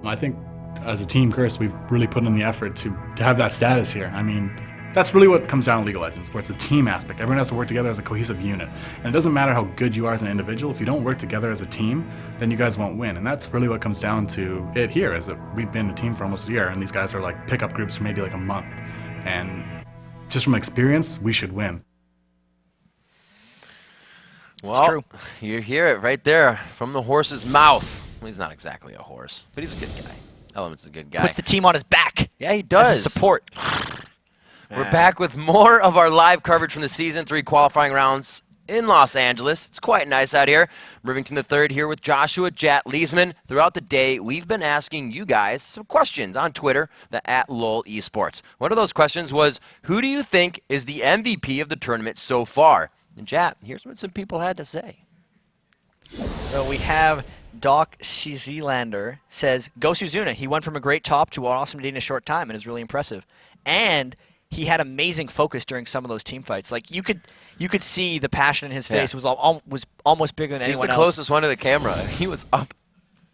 I think as a team, Curse, we've really put in the effort to have that status here. I mean, that's really what comes down to League of Legends, where it's a team aspect. Everyone has to work together as a cohesive unit. And it doesn't matter how good you are as an individual, if you don't work together as a team, then you guys won't win. And that's really what comes down to it here, is that we've been a team for almost a year, and these guys are like pickup groups for maybe like a month. And just from experience, we should win. Well, it's true. You hear it right there from the horse's mouth. Well, he's not exactly a horse, but he's a good guy. Element's a good guy. Puts the team on his back. Yeah, he does. As a support. We're back with more of our live coverage from the Season 3 qualifying rounds in Los Angeles. It's quite nice out here. Rivington III here with Joshua Jat Leesman. Throughout the day, we've been asking you guys some questions on Twitter, the @LOL Esports. One of those questions was, who do you think is the MVP of the tournament so far? And Jat, here's what some people had to say. So we have Doc Shizilander says, Go Suzuna. He went from a great top to an awesome D in a short time and is really impressive. And he had amazing focus during some of those team fights. Like you could see the passion in his face was almost bigger than anyone else. He was the closest one to the camera. He was up.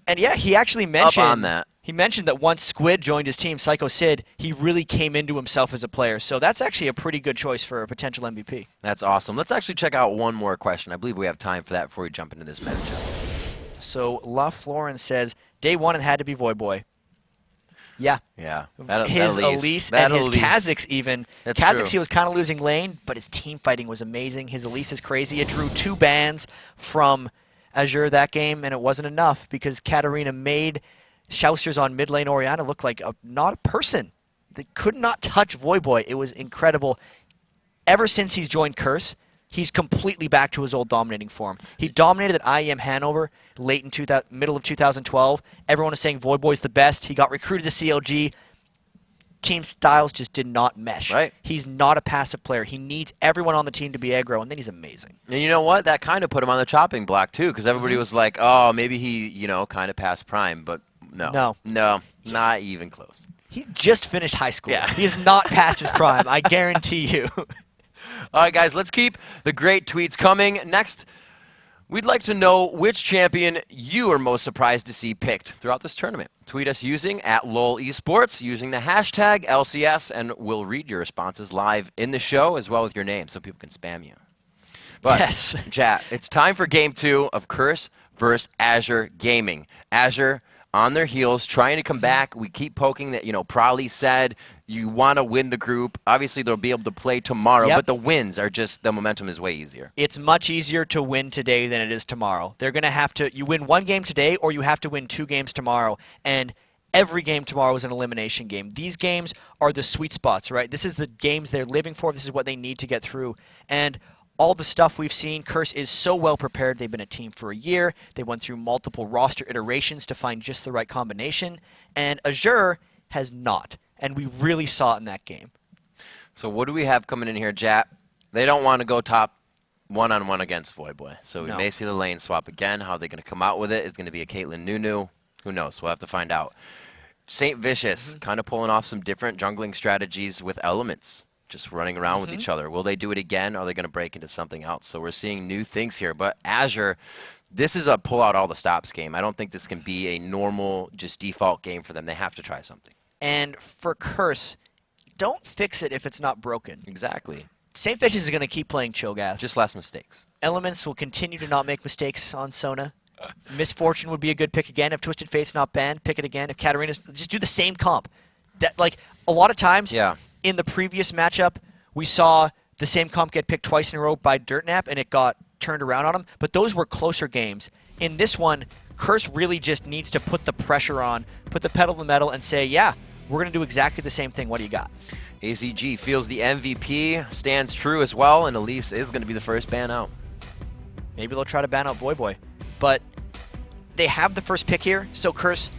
And yeah, he actually mentioned up on that. He mentioned that once Squid joined his team, Psycho Sid, he really came into himself as a player. So that's actually a pretty good choice for a potential MVP. That's awesome. Let's actually check out one more question. I believe we have time for that before we jump into this matchup. So La Florence says, day one it had to be Void Boy. Yeah. Yeah. His Elise and his Kha'Zix even. Kha'Zix, he was kind of losing lane, but his team fighting was amazing. His Elise is crazy. It drew 2 bans from Azure that game, and it wasn't enough because Katarina made Shousters on mid lane Orianna look like not a person. They could not touch Void Boy. It was incredible. Ever since he's joined Curse, he's completely back to his old dominating form. He dominated at IEM Hanover middle of 2012. Everyone was saying Void Boy's the best. He got recruited to CLG. Team styles just did not mesh. Right. He's not a passive player. He needs everyone on the team to be aggro, and then he's amazing. And you know what? That kind of put him on the chopping block, too, because everybody was like, oh, maybe he, kind of passed prime, but no. No, not even close. He just finished high school. Yeah. He is not past his prime, I guarantee you. All right, guys, let's keep the great tweets coming. Next, we'd like to know which champion you are most surprised to see picked throughout this tournament. Tweet us using @LOL Esports, using the hashtag LCS, and we'll read your responses live in the show as well with your name so people can spam you. But, yes. Jat, it's time for Game 2 of Curse versus Azure Gaming. Azure on their heels, trying to come back. We keep poking that, Prolly said you want to win the group. Obviously, they'll be able to play tomorrow, but the wins are just, the momentum is way easier. It's much easier to win today than it is tomorrow. They're going to have to, you win 1 game today or you have to win 2 games tomorrow. And every game tomorrow is an elimination game. These games are the sweet spots, right? This is the games they're living for. This is what they need to get through. And all the stuff we've seen, Curse is so well prepared. They've been a team for a year. They went through multiple roster iterations to find just the right combination. And Azure has not. And we really saw it in that game. So what do we have coming in here, Jat? They don't want to go top one-on-one against Void Boy. So we may see the lane swap again. How they're going to come out with it is going to be a Caitlyn Nunu. Who knows? We'll have to find out. St. Vicious kind of pulling off some different jungling strategies with elements. Just running around with each other. Will they do it again, or are they going to break into something else? So we're seeing new things here. But Azure, this is a pull out all the stops game. I don't think this can be a normal, just default game for them. They have to try something. And for Curse, don't fix it if it's not broken. Exactly. St. Vicious is going to keep playing Cho'Gath. Just less mistakes. Elements will continue to not make mistakes on Sona. Misfortune would be a good pick again. If Twisted Fate's not banned, pick it again. If Katarina's, just do the same comp. That, like, a lot of times, in the previous matchup, we saw the same comp get picked twice in a row by Dirtnap, and it got turned around on him. But those were closer games. In this one, Curse really just needs to put the pressure on, put the pedal to the metal, and say, yeah, we're going to do exactly the same thing. What do you got? AZG feels the MVP stands true as well, and Elise is going to be the first ban out. Maybe they'll try to ban out Void Boy. But they have the first pick here, so Curse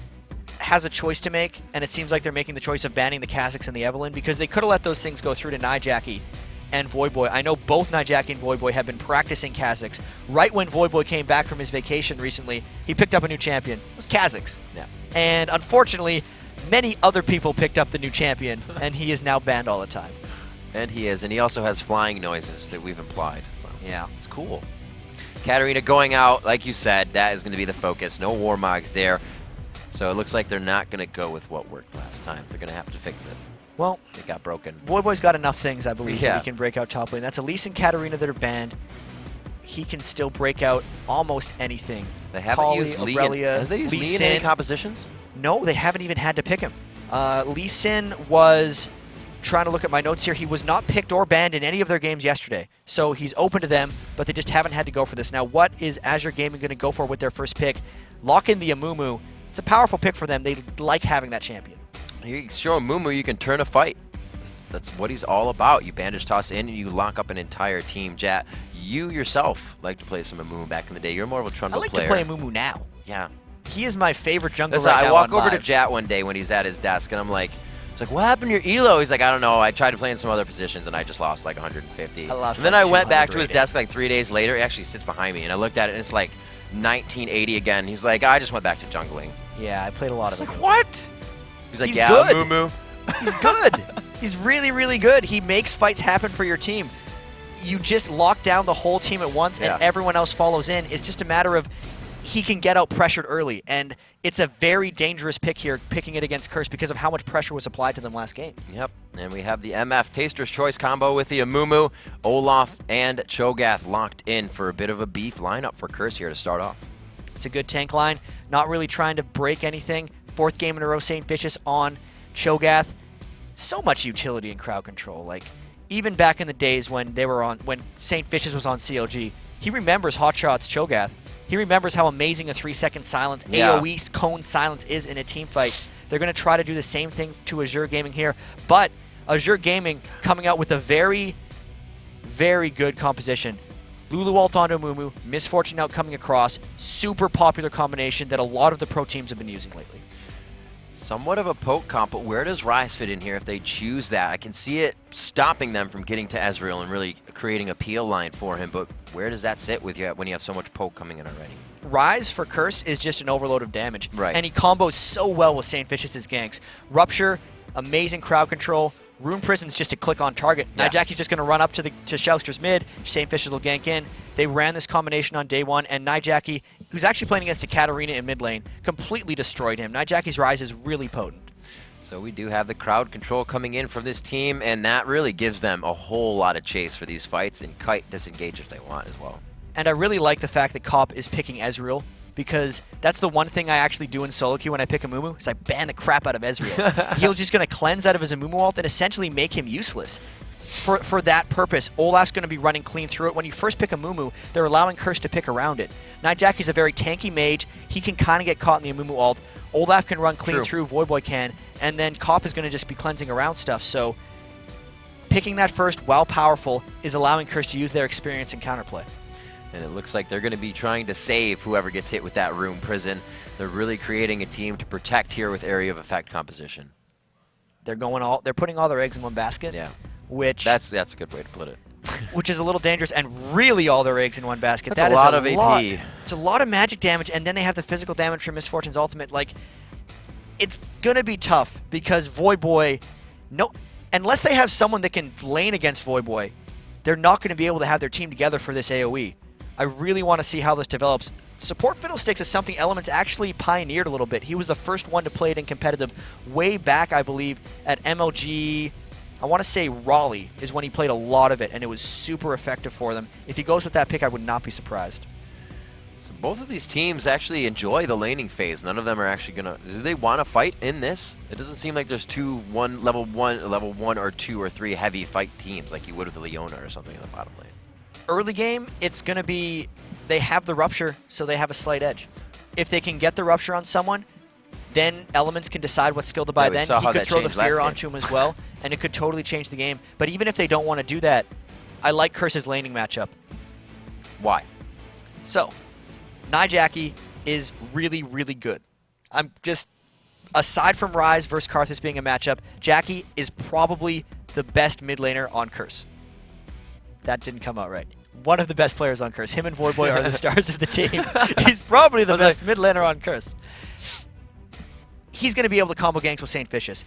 has a choice to make, and it seems like they're making the choice of banning the Kha'Zix and the Evelynn because they could have let those things go through to Nijaki and Void Boy. I know both Nijaki and Void Boy have been practicing Kha'Zix. Right when Void Boy came back from his vacation recently, he picked up a new champion. It was Kha'Zix. Yeah. And unfortunately, many other people picked up the new champion, and he is now banned all the time. And he is, and he also has flying noises that we've implied. So yeah, it's cool. Katarina going out, like you said, that is going to be the focus. No Warmogs there. So it looks like they're not going to go with what worked last time. They're going to have to fix it. Well, it got broken. Voyboy's got enough things, I believe, that he can break out top lane. That's Elise and Katarina that are banned. He can still break out almost anything. They haven't used Lee. Has they used Lee in any compositions? No, they haven't even had to pick him. Lee Sin was, trying to look at my notes here, he was not picked or banned in any of their games yesterday. So he's open to them, but they just haven't had to go for this. Now, what is Azure Gaming going to go for with their first pick? Lock in the Amumu. It's a powerful pick for them. They like having that champion. You show Amumu you can turn a fight. That's what he's all about. You bandage toss in and you lock up an entire team. Jat, you yourself like to play some Amumu back in the day. You're more of a Trundle player. I like to play Amumu now. Yeah. He is my favorite jungler right now. I walk over to Jat one day when he's at his desk and I'm like, it's like, what happened to your elo? He's like, I don't know. I tried to play in some other positions and I just lost like 150. And then I went back to his desk like 3 days later. He actually sits behind me and I looked at it and it's like 1980 again. He's like, I just went back to jungling. Yeah, I played a lot of it. Like, what? He's like, yeah, good. Amumu. He's good. He's really, really good. He makes fights happen for your team. You just lock down the whole team at once and everyone else follows in. It's just a matter of he can get out pressured early. And it's a very dangerous pick here, picking it against Curse because of how much pressure was applied to them last game. Yep. And we have the MF Taster's Choice combo with the Amumu, Olaf, and Cho'Gath locked in for a bit of a beef lineup for Curse here to start off. It's a good tank line. Not really trying to break anything. 4th game in a row, St. Vicious on Cho'Gath. So much utility and crowd control. Like, even back in the days when they were on, when St. Vicious was on CLG, he remembers Hotshot's Cho'Gath. He remembers how amazing a 3-second silence, AoE cone silence is in a team fight. They're going to try to do the same thing to Azure Gaming here, but Azure Gaming coming out with a very, very good composition. Lulu ult onto Amumu, Misfortune out coming across, super popular combination that a lot of the pro teams have been using lately. Somewhat of a poke comp, but where does Ryze fit in here if they choose that? I can see it stopping them from getting to Ezreal and really creating a peel line for him, but where does that sit with you when you have so much poke coming in already? Ryze for Curse is just an overload of damage. Right. And he combos so well with St. Vicious' ganks. Rupture, amazing crowd control. Rune Prison's just a click on target. Yeah. Nyjaki's just going to run up to Shouster's mid. St. Vicious will gank in. They ran this combination on day one, and Nyjaki, who's actually playing against a Katarina in mid lane, completely destroyed him. Nyjaki's Ryze is really potent. So we do have the crowd control coming in from this team, and that really gives them a whole lot of chase for these fights, and Kite disengage if they want as well. And I really like the fact that Cop is picking Ezreal, because that's the one thing I actually do in solo queue when I pick Amumu, is I ban the crap out of Ezreal. He's just going to cleanse out of his Amumu ult and essentially make him useless. For that purpose, Olaf's going to be running clean through it. When you first pick Amumu, they're allowing Curse to pick around it. Nyjaki's a very tanky mage. He can kind of get caught in the Amumu ult. Olaf can run clean through, Voyboy can, and then Cop is going to just be cleansing around stuff. So picking that first, while powerful, is allowing Curse to use their experience in counterplay. And it looks like they're going to be trying to save whoever gets hit with that Rune Prison. They're really creating a team to protect here with area of effect composition. They're putting all their eggs in one basket. Yeah. Which that's a good way to put it. Which is a little dangerous, and really all their eggs in one basket. That's a lot of AP. It's a lot of magic damage, and then they have the physical damage from Misfortune's ultimate. Like, it's gonna be tough because Voyboy, unless they have someone that can lane against Voyboy, they're not going to be able to have their team together for this AoE. I really want to see how this develops. Support Fiddlesticks is something Elements actually pioneered a little bit. He was the first one to play it in competitive way back, I believe, at MLG. I want to say Raleigh is when he played a lot of it, and it was super effective for them. If he goes with that pick, I would not be surprised. So both of these teams actually enjoy the laning phase. None of them are actually going to... Do they want to fight in this? It doesn't seem like there's level one or 2 or 3 heavy fight teams like you would with the Leona or something in the bottom lane. Early game, it's going to be... They have the Rupture, so they have a slight edge. If they can get the Rupture on someone, then Elements can decide what skill to buy then. He could throw the fear onto him as well, and it could totally change the game. But even if they don't want to do that, I like Curse's laning matchup. Why? So, Nyjaki is really, really good. I'm just... Aside from Ryze versus Karthus being a matchup, Jackie is probably the best mid laner on Curse. That didn't come out right. One of the best players on Curse. Him and Voyboy are the stars of the team. He's probably the best mid laner on Curse. He's going to be able to combo ganks with St. Vicious.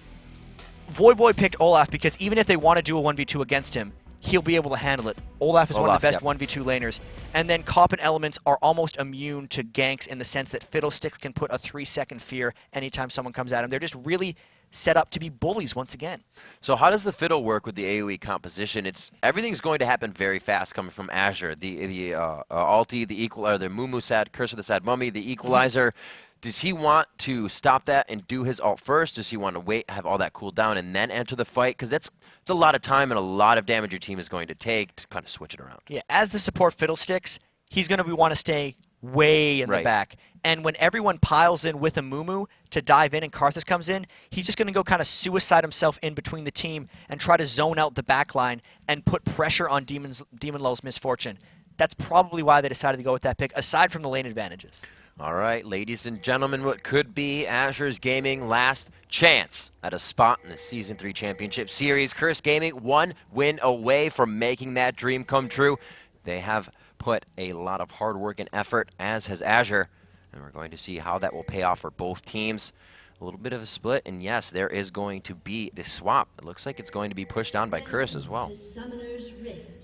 Voyboy picked Olaf because even if they want to do a 1v2 against him, he'll be able to handle it. Olaf is one of the best 1v2 laners. And then Cop and Elements are almost immune to ganks in the sense that Fiddlesticks can put a 3-second fear anytime someone comes at him. They're just really set up to be bullies once again. So how does the Fiddle work with the AoE composition? Everything's going to happen very fast coming from Azure. The ulti, the Mumu Sad, Curse of the Sad Mummy, the Equalizer. Does he want to stop that and do his ult first? Does he want to wait, have all that cool down, and then enter the fight? Because it's a lot of time and a lot of damage your team is going to take to kind of switch it around. Yeah, as the support Fiddlesticks, he's going to want to stay way in the back. And when everyone piles in with a Mumu to dive in and Karthus comes in, he's just going to go kind of suicide himself in between the team and try to zone out the back line and put pressure on Demon Low's Misfortune. That's probably why they decided to go with that pick, aside from the lane advantages. All right, ladies and gentlemen, what could be Azure's Gaming last chance at a spot in the Season 3 Championship Series. Curse Gaming 1 win away from making that dream come true. They have put a lot of hard work and effort, as has Azure, and we're going to see how that will pay off for both teams. A little bit of a split, and yes, there is going to be this swap. It looks like it's going to be pushed down by Curse as well.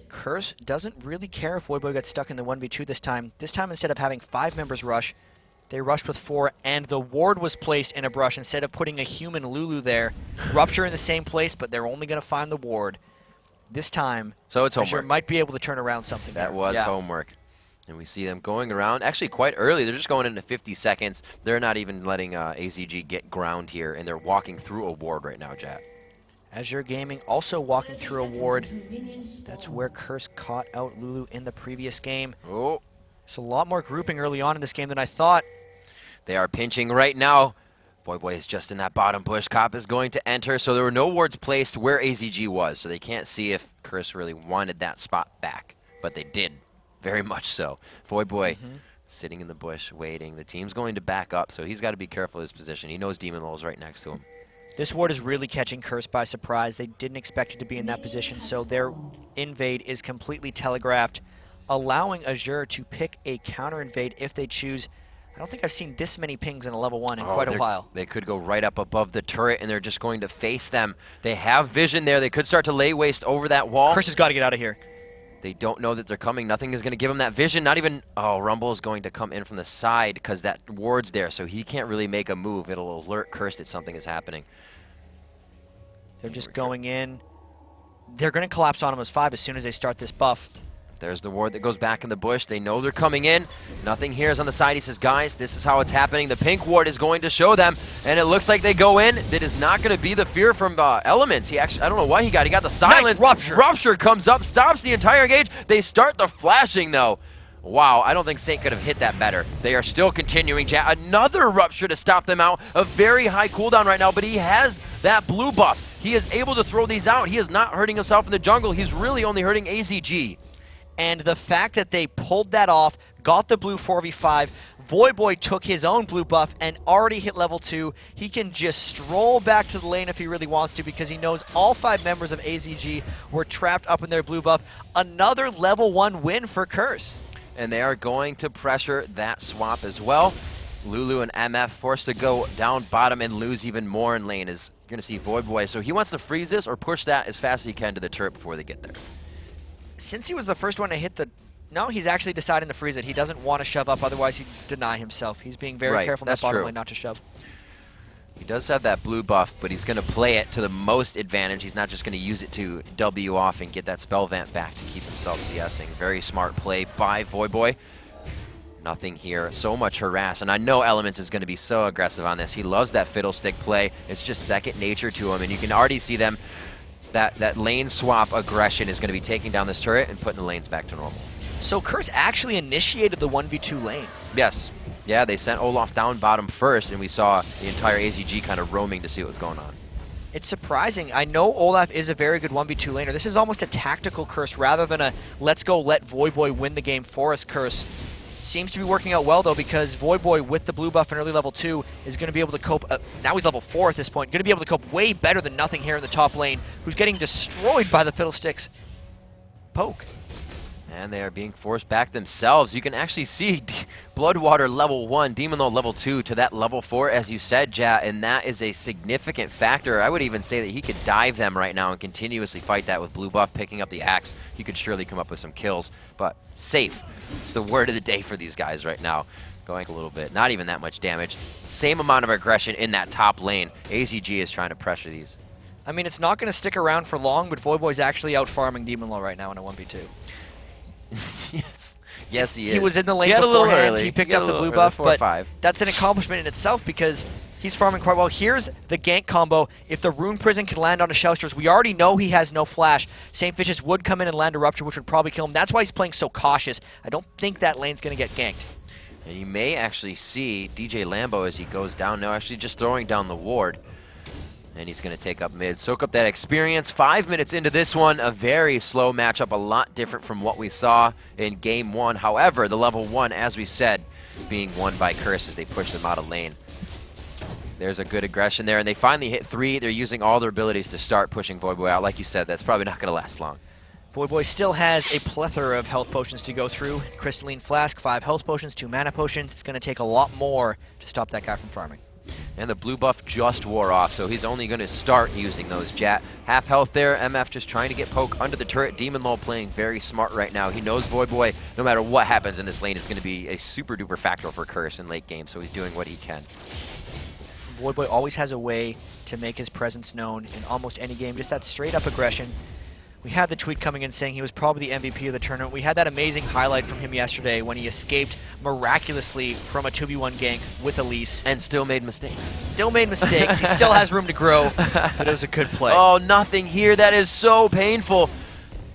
Curse doesn't really care if Voyboy gets stuck in the 1v2 this time. This time, instead of having 5 members rush, they rushed with 4, and the ward was placed in a brush instead of putting a human Lulu there. Rupture in the same place, but they're only going to find the ward. This time, so it's Azure homework. might be able to turn around something. That was homework. And we see them going around, actually quite early. They're just going into 50 seconds. They're not even letting AZG get ground here, and they're walking through a ward right now, Jack. Azure Gaming also walking through a ward. That's where Curse caught out Lulu in the previous game. Oh. There's a lot more grouping early on in this game than I thought. They are pinching right now. Voyboy is just in that bottom bush. Cop is going to enter, so there were no wards placed where AZG was, so they can't see if Curse really wanted that spot back. But they did, very much so. Voyboy sitting in the bush, waiting. The team's going to back up, so he's got to be careful of his position. He knows Demon Low's right next to him. This ward is really catching Curse by surprise. They didn't expect it to be in that position, so their invade is completely telegraphed, allowing Azure to pick a counter invade if they choose. I don't think I've seen this many pings in a level 1 in quite a while. They could go right up above the turret, and they're just going to face them. They have vision there. They could start to lay waste over that wall. Curse has got to get out of here. They don't know that they're coming. Nothing is going to give him that vision. Not even... Oh, Rumble is going to come in from the side because that ward's there, so he can't really make a move. It'll alert Curse that something is happening. They're just going in. They're going to collapse on him as 5 as soon as they start this buff. There's the ward that goes back in the bush. They know they're coming in. Nothing here is on the side. He says, guys, this is how it's happening. The pink ward is going to show them, and it looks like they go in. That is not going to be the fear from Elements. He actually, I don't know what he got. He got the silence. Nice rupture. Rupture comes up, stops the entire engage. They start the flashing, though. Wow, I don't think Saint could have hit that better. They are still continuing. Another rupture to stop them out. A very high cooldown right now, but he has that blue buff. He is able to throw these out. He is not hurting himself in the jungle. He's really only hurting AZG. And the fact that they pulled that off, got the blue 4v5, Voyboy took his own blue buff and already hit level 2. He can just stroll back to the lane if he really wants to because he knows all 5 members of AZG were trapped up in their blue buff. Another level 1 win for Curse. And they are going to pressure that swap as well. Lulu and MF forced to go down bottom and lose even more in lane as you're going to see Voyboy. So he wants to freeze this or push that as fast as he can to the turret before they get there. Since he was the first one to hit the... No, he's actually deciding to freeze it. He doesn't want to shove up, otherwise he'd deny himself. He's being very careful in that bottom lane not to shove. He does have that blue buff, but he's going to play it to the most advantage. He's not just going to use it to W off and get that spell vamp back to keep himself CSing. Very smart play by Voyboy. Nothing here. So much harass. And I know Elements is going to be so aggressive on this. He loves that fiddlestick play. It's just second nature to him, and you can already see them. That lane swap aggression is going to be taking down this turret and putting the lanes back to normal. So Curse actually initiated the 1v2 lane. Yes. Yeah, they sent Olaf down bottom first, and we saw the entire AZG kind of roaming to see what was going on. It's surprising. I know Olaf is a very good 1v2 laner. This is almost a tactical Curse rather than a let's go let Voyboy win the game for us Curse. Seems to be working out well, though, because Voyboy with the blue buff in early level 2 is going to be able to cope. Now he's level 4 at this point. Going to be able to cope way better than Nothing here in the top lane, who's getting destroyed by the Fiddlesticks poke. And they are being forced back themselves. You can actually see Bloodwater level 1, Demon Lord level 2 to that level 4, as you said, Jat, and that is a significant factor. I would even say that he could dive them right now and continuously fight that with blue buff, picking up the axe. He could surely come up with some kills, but safe. It's the word of the day for these guys right now. Going a little bit, not even that much damage. Same amount of aggression in that top lane. AZG is trying to pressure these. I mean, it's not going to stick around for long, but Voyboy's actually out farming Demon Lord right now in a 1v2. Yes. Yes, he is. He was in the lane beforehand. He picked up the blue buff, but 5. That's an accomplishment in itself because he's farming quite well. Here's the gank combo. If the Rune Prison can land on a Shousters, we already know he has no flash. St. Vicious would come in and land a Rupture, which would probably kill him. That's why he's playing so cautious. I don't think that lane's going to get ganked. And you may actually see DJ Lambo as he goes down now, actually just throwing down the ward. And he's going to take up mid, soak up that experience. 5 minutes into this one, a very slow matchup, a lot different from what we saw in game 1. However, the level 1, as we said, being won by Curse as they push them out of lane. There's a good aggression there, and they finally hit 3. They're using all their abilities to start pushing Voyboy out. Like you said, that's probably not going to last long. Voyboy still has a plethora of health potions to go through. Crystalline Flask, 5 health potions, 2 mana potions. It's going to take a lot more to stop that guy from farming. And the blue buff just wore off, so he's only going to start using those. Jat, half health there. MF just trying to get poke under the turret. Demon Lord playing very smart right now. He knows Voyboy, no matter what happens in this lane, is going to be a super duper factor for Curse in late game, so he's doing what he can. Voyboy always has a way to make his presence known in almost any game. Just that straight up aggression. We had the tweet coming in saying he was probably the MVP of the tournament. We had that amazing highlight from him yesterday when he escaped miraculously from a 2v1 gank with Elise. And still made mistakes. Still made mistakes. He still has room to grow, but it was a good play. Oh, nothing here. That is so painful.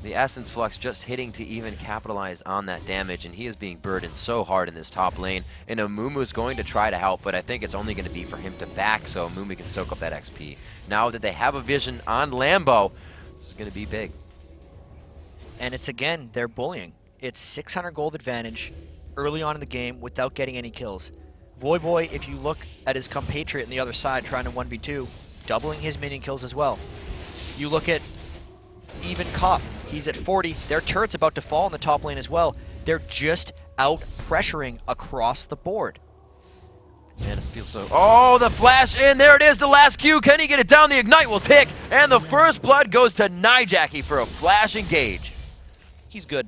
The Essence Flux just hitting to even capitalize on that damage, and he is being burdened so hard in this top lane. And Amumu's going to try to help, but I think it's only going to be for him to back so Amumu can soak up that XP. Now that they have a vision on Lambo, this is going to be big. And it's, again, they're bullying. It's 600 gold advantage early on in the game without getting any kills. Voyboy, if you look at his compatriot on the other side trying to 1v2, doubling his minion kills as well. You look at even Cop, he's at 40. Their turret's about to fall in the top lane as well. They're just out pressuring across the board. Man, it feels so... Oh, the flash in. There it is, the last Q. Can he get it down? The Ignite will tick. And the first blood goes to Nijaki for a flash engage. He's good.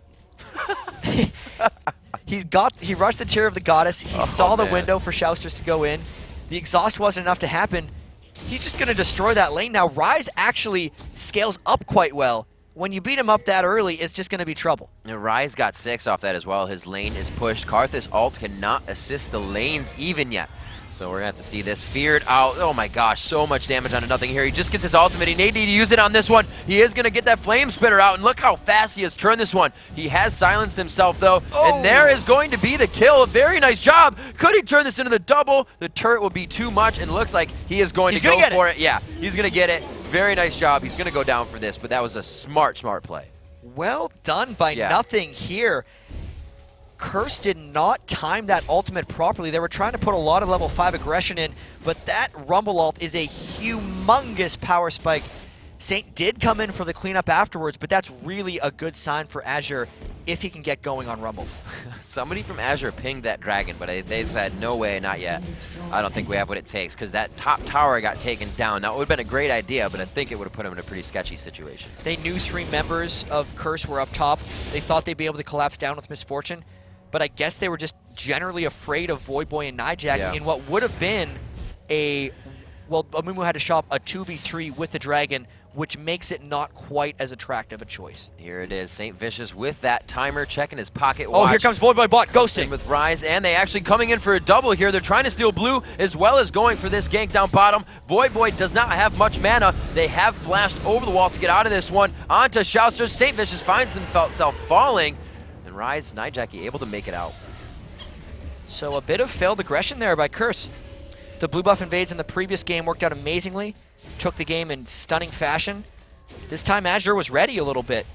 He rushed the Tear of the Goddess. He saw the window for Shousters to go in. The exhaust wasn't enough to happen. He's just going to destroy that lane. Now, Ryze actually scales up quite well. When you beat him up that early, it's just going to be trouble. And Ryze got 6 off that as well. His lane is pushed. Karthus ult cannot assist the lanes even yet. So we're going to have to see this feared out. Oh my gosh, so much damage onto nothing here. He just gets his ultimate. He needed to use it on this one. He is going to get that flame spitter out, and look how fast he has turned this one. He has silenced himself though, and there is going to be the kill. A very nice job. Could he turn this into the double? The turret will be too much, and looks like he is going to go for it. Yeah, he's going to get it. Very nice job. He's going to go down for this, but that was a smart play. Well done by nothing here. Curse did not time that ultimate properly. They were trying to put a lot of level 5 aggression in, but that Rumble ult is a humongous power spike. Saint did come in for the cleanup afterwards, but that's really a good sign for Azure if he can get going on Rumble. Somebody from Azure pinged that dragon, but they said, no way, not yet. I don't think we have what it takes, because that top tower got taken down. Now, it would have been a great idea, but I think it would have put him in a pretty sketchy situation. They knew 3 members of Curse were up top. They thought they'd be able to collapse down with Misfortune, but I guess they were just generally afraid of Voyboy and Nijaki in what would have been well, Amumu had to shop a 2v3 with the dragon, which makes it not quite as attractive a choice. Here it is, St. Vicious with that timer, checking his pocket watch. Oh, here comes Voyboy bot, ghosting. With Ryze, and they actually coming in for a double here. They're trying to steal blue, as well as going for this gank down bottom. Voyboy does not have much mana. They have flashed over the wall to get out of this one. Onto Shousters, St. Vicious finds himself falling, and Ryze, Nijaki able to make it out. So a bit of failed aggression there by Curse. The blue buff invades in the previous game worked out amazingly. Took the game in stunning fashion. This time Azure was ready a little bit,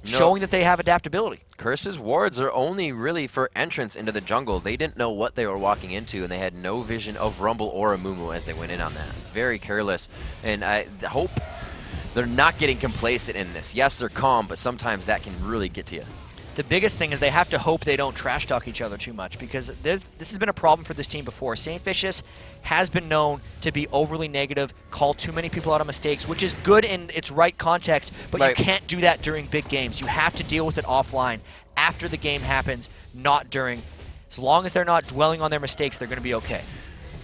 showing that they have adaptability. Curse's wards are only really for entrance into the jungle. They didn't know what they were walking into, and they had no vision of Rumble or Amumu as they went in on that. Very careless, and I hope they're not getting complacent in this. Yes, they're calm, but sometimes that can really get to you. The biggest thing is they have to hope they don't trash talk each other too much, because this has been a problem for this team before. St. Vicious has been known to be overly negative, call too many people out of mistakes, which is good in its right context, but you can't do that during big games. You have to deal with it offline, after the game happens, not during. As long as they're not dwelling on their mistakes, they're going to be okay.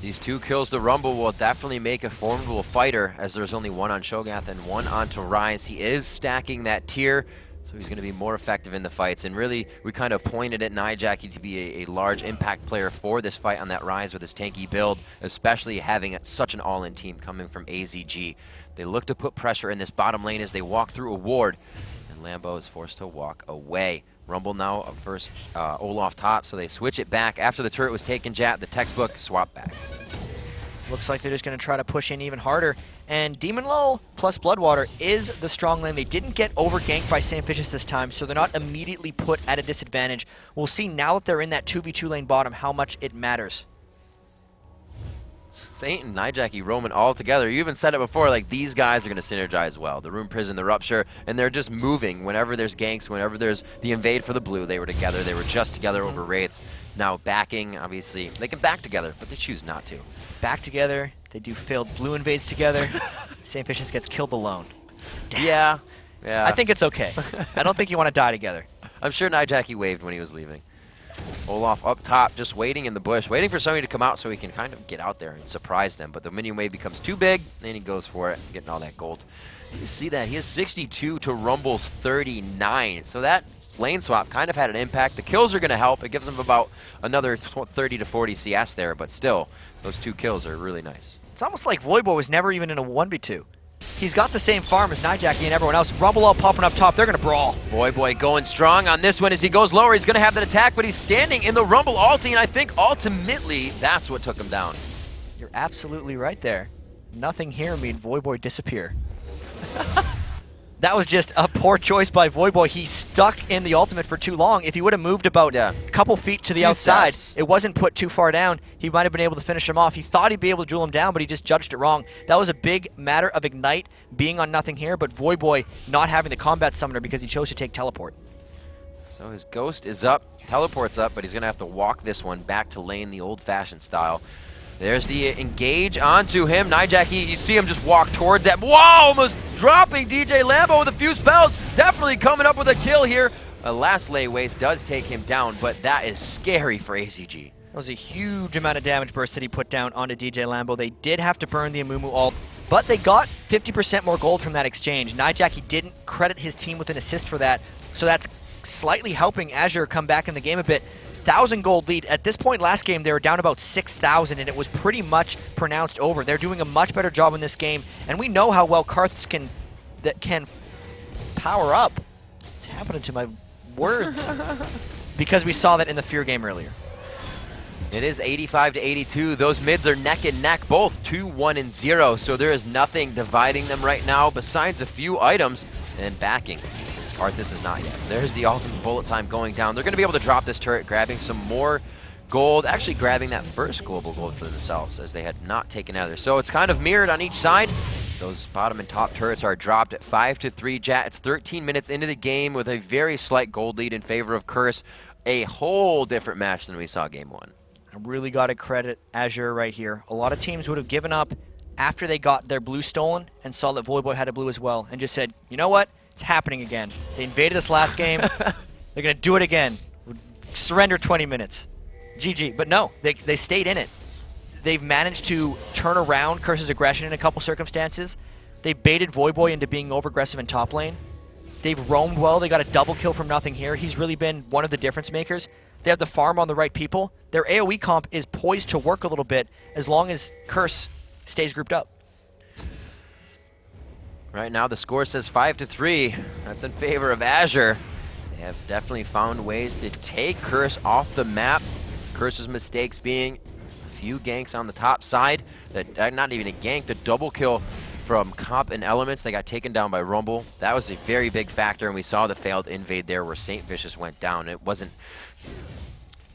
These 2 kills to Rumble will definitely make a formidable fighter, as there's only 1 on Shogath and 1 onto Rise. He is stacking that tier, so he's going to be more effective in the fights. And really, we kind of pointed at Nijaki to be a large impact player for this fight on that Rise with his tanky build, especially having such an all-in team coming from AZG. They look to put pressure in this bottom lane as they walk through a ward, and Lambo is forced to walk away. Rumble now versus Olaf top, so they switch it back. After the turret was taken, Jat, the textbook swap back. Looks like they're just going to try to push in even harder. And Demon Lull plus Bloodwater is the strong lane. They didn't get over-ganked by St. Vicious this time, so they're not immediately put at a disadvantage. We'll see now that they're in that 2v2 lane bottom how much it matters. Saint and Nijaki roaming all together. You even said it before, like, these guys are going to synergize well. The Rune Prison, the Rupture, and they're just moving. Whenever there's ganks, whenever there's the invade for the blue, they were together. They were just together over Wraiths. Now backing, obviously, they can back together, but they choose not to. Back together, they do failed blue invades together. St. Vicious gets killed alone. Damn. Yeah. I think it's okay. I don't think you want to die together. I'm sure Nijaki waved when he was leaving. Olaf up top, just waiting in the bush, waiting for somebody to come out so he can kind of get out there and surprise them. But the minion wave becomes too big, and he goes for it, getting all that gold. You see that? He has 62 to Rumble's 39. So that lane swap kind of had an impact. The kills are going to help. It gives him about another 30 to 40 CS there, but still, those 2 kills are really nice. It's almost like Voidboy was never even in a 1v2. He's got the same farm as Nijaki and everyone else. Rumble all popping up top. They're going to brawl. Voidboy going strong on this one as he goes lower. He's going to have that attack, but he's standing in the Rumble ulti, and I think ultimately that's what took him down. You're absolutely right there. Nothing here made Voidboy disappear. That was just a poor choice by Voidboy. He stuck in the ultimate for too long. If he would have moved about a couple feet to the outside, it wasn't put too far down, he might have been able to finish him off. He thought he'd be able to drill him down, but he just judged it wrong. That was a big matter of Ignite being on nothing here, but Voidboy not having the combat summoner because he chose to take teleport. So his Ghost is up, teleport's up, but he's going to have to walk this one back to lane the old-fashioned style. There's the engage onto him. Nijaki, you see him just walk towards that. Wow, almost dropping DJ Lambo with a few spells. Definitely coming up with a kill here. A last lay waste does take him down, but that is scary for AZG. That was a huge amount of damage burst that he put down onto DJ Lambo. They did have to burn the Amumu ult, but they got 50% more gold from that exchange. Nijaki didn't credit his team with an assist for that, so that's slightly helping Azure come back in the game a bit. 1,000 gold lead. At this point last game, they were down about 6,000, and it was pretty much pronounced over. They're doing a much better job in this game, and we know how well Karths can power up. What's happening to my words? Because we saw that in the Fear game earlier. It is 85 to 82. Those mids are neck and neck, both 2, 1, and 0. So there is nothing dividing them right now besides a few items and backing. Karthus is not yet. There's the ultimate bullet time going down. They're going to be able to drop this turret, grabbing some more gold, actually grabbing that first global gold for themselves as they had not taken either. So it's kind of mirrored on each side. Those bottom and top turrets are dropped at 5 to 3. Jat, it's 13 minutes into the game with a very slight gold lead in favor of Curse. A whole different match than we saw game 1. I really got to credit Azure right here. A lot of teams would have given up after they got their blue stolen and saw that Voidboy had a blue as well and just said, you know what? It's happening again. They invaded us last game. They're going to do it again. Surrender 20 minutes. GG. But no, they stayed in it. They've managed to turn around Curse's aggression in a couple circumstances. They baited Voidboy into being over-aggressive in top lane. They've roamed well. They got a double kill from nothing here. He's really been one of the difference makers. They have the farm on the right people. Their AoE comp is poised to work a little bit as long as Curse stays grouped up. Right now the score says 5 to 3. That's in favor of Azure. They have definitely found ways to take Curse off the map. Curse's mistakes being a few ganks on the top side. That not even a gank, the double kill from Comp and Elements. They got taken down by Rumble. That was a very big factor, and we saw the failed invade there where St. Vicious went down. It wasn't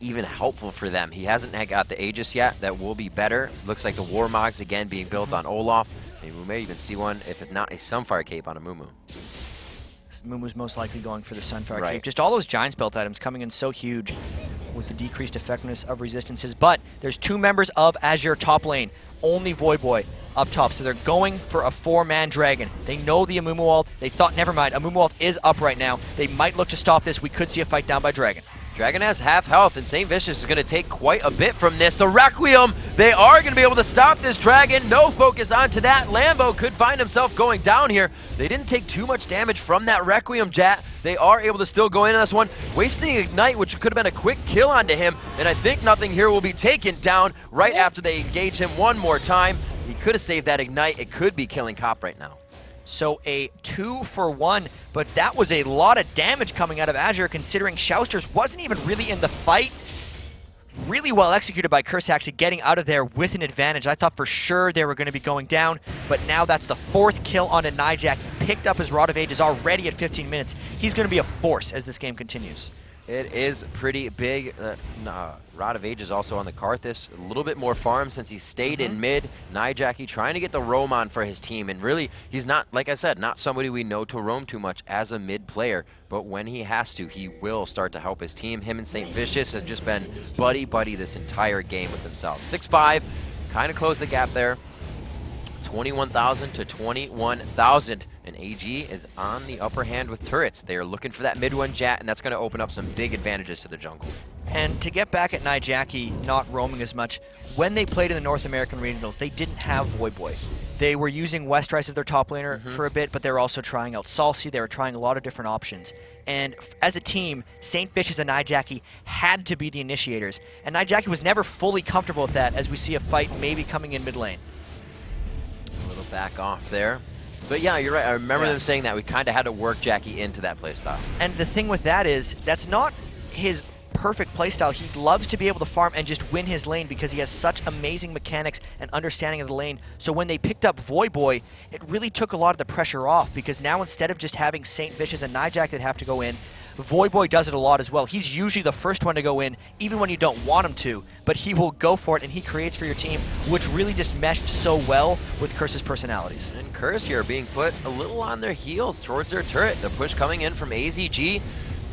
even helpful for them. He hasn't got the Aegis yet. That will be better. Looks like the Warmogs again being built on Olaf. Maybe we may even see one, if not a Sunfire Cape on Amumu. Mumu's most likely going for the Sunfire Cave. Just all those Giants Belt items coming in so huge with the decreased effectiveness of resistances. But there's 2 members of Azure top lane. Only Voyboy up top. So they're going for a 4-man dragon. They know the Amumu ult. They thought, never mind, Amumu ult is up right now. They might look to stop this. We could see a fight down by Dragon. Dragon has half health, and St. Vicious is going to take quite a bit from this. The Requiem, they are going to be able to stop this Dragon. No focus onto that. Lambo could find himself going down here. They didn't take too much damage from that Requiem, Jat. They are able to still go into this one, wasting Ignite, which could have been a quick kill onto him, and I think nothing here will be taken down right after they engage him one more time. He could have saved that Ignite. It could be killing Cop right now. So a 2-for-1, but that was a lot of damage coming out of Azure considering Shousters wasn't even really in the fight. Really well executed by Curse actually getting out of there with an advantage. I thought for sure they were going to be going down, but now that's the 4th kill on a Nijak. He picked up his Rod of Ages already at 15 minutes. He's going to be a force as this game continues. It is pretty big. Rod of Ages also on the Karthus. A little bit more farm since he stayed in mid. Nijaki trying to get the roam on for his team. And really, he's not, like I said, not somebody we know to roam too much as a mid player. But when he has to, he will start to help his team. Him and St. Vicious have just been buddy-buddy this entire game with themselves. 6-5, kind of closed the gap there. 21,000 to 21,000. And AG is on the upper hand with turrets. They are looking for that mid one, Jat, and that's going to open up some big advantages to the jungle. And to get back at Nijaki not roaming as much, when they played in the North American Regionals, they didn't have Voyboy. They were using Westrise as their top laner for a bit, but they were also trying out Salsi. They were trying a lot of different options. And as a team, St. Vicious and Nijaki had to be the initiators. And Nijaki was never fully comfortable with that, as we see a fight maybe coming in mid lane. A little back off there. But yeah, you're right. I remember them saying that. We kind of had to work Jackie into that playstyle. And the thing with that is, that's not his perfect playstyle. He loves to be able to farm and just win his lane because he has such amazing mechanics and understanding of the lane. So when they picked up Voyboy, it really took a lot of the pressure off because now instead of just having St. Vicious and Nijak that have to go in, Voyboy does it a lot as well. He's usually the first one to go in, even when you don't want him to, but he will go for it and he creates for your team, which really just meshed so well with Curse's personalities. And Curse here being put a little on their heels towards their turret. The push coming in from AZG,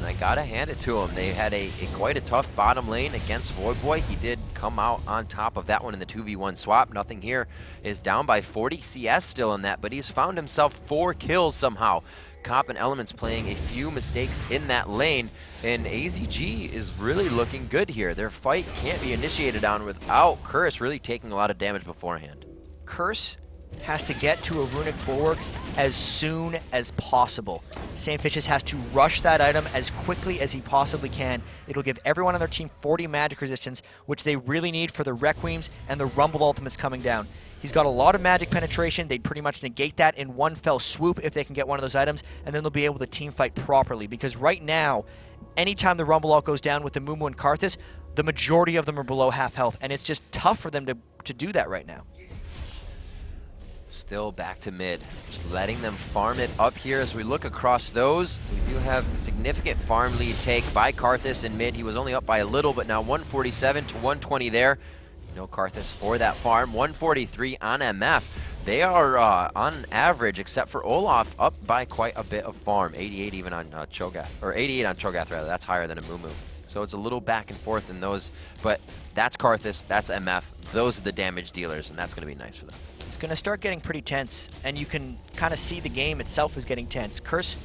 and I gotta hand it to him. They had a quite a tough bottom lane against Voyboy. He did come out on top of that one in the 2v1 swap. Nothing here is down by 40 CS still in that, but he's found himself 4 kills somehow. Cop and Elements playing a few mistakes in that lane, and AZG is really looking good here. Their fight can't be initiated on without Curse really taking a lot of damage beforehand. Curse has to get to a runic bulwark as soon as possible. St. Vicious has to rush that item as quickly as he possibly can. It'll give everyone on their team 40 magic resistance, which they really need for the Requiems and the Rumble ultimates coming down. He's got a lot of magic penetration. They'd pretty much negate that in one fell swoop if they can get one of those items, and then they'll be able to team fight properly. Because right now, anytime the Rumble ult goes down with the Mumu and Karthus, the majority of them are below half health, and it's just tough for them to do that right now. Still back to mid, just letting them farm it up here. As we look across those, we do have a significant farm lead take by Karthus in mid. He was only up by a little, but now 147 to 120 there. No Karthus for that farm. 143 on MF. They are on average, except for Olaf, up by quite a bit of farm. 88 even on Cho'Gath, or 88 on Cho'Gath rather. That's higher than a Mumu. So it's a little back and forth in those, but that's Karthus, that's MF. Those are the damage dealers, and that's going to be nice for them. It's going to start getting pretty tense, and you can kind of see the game itself is getting tense. Curse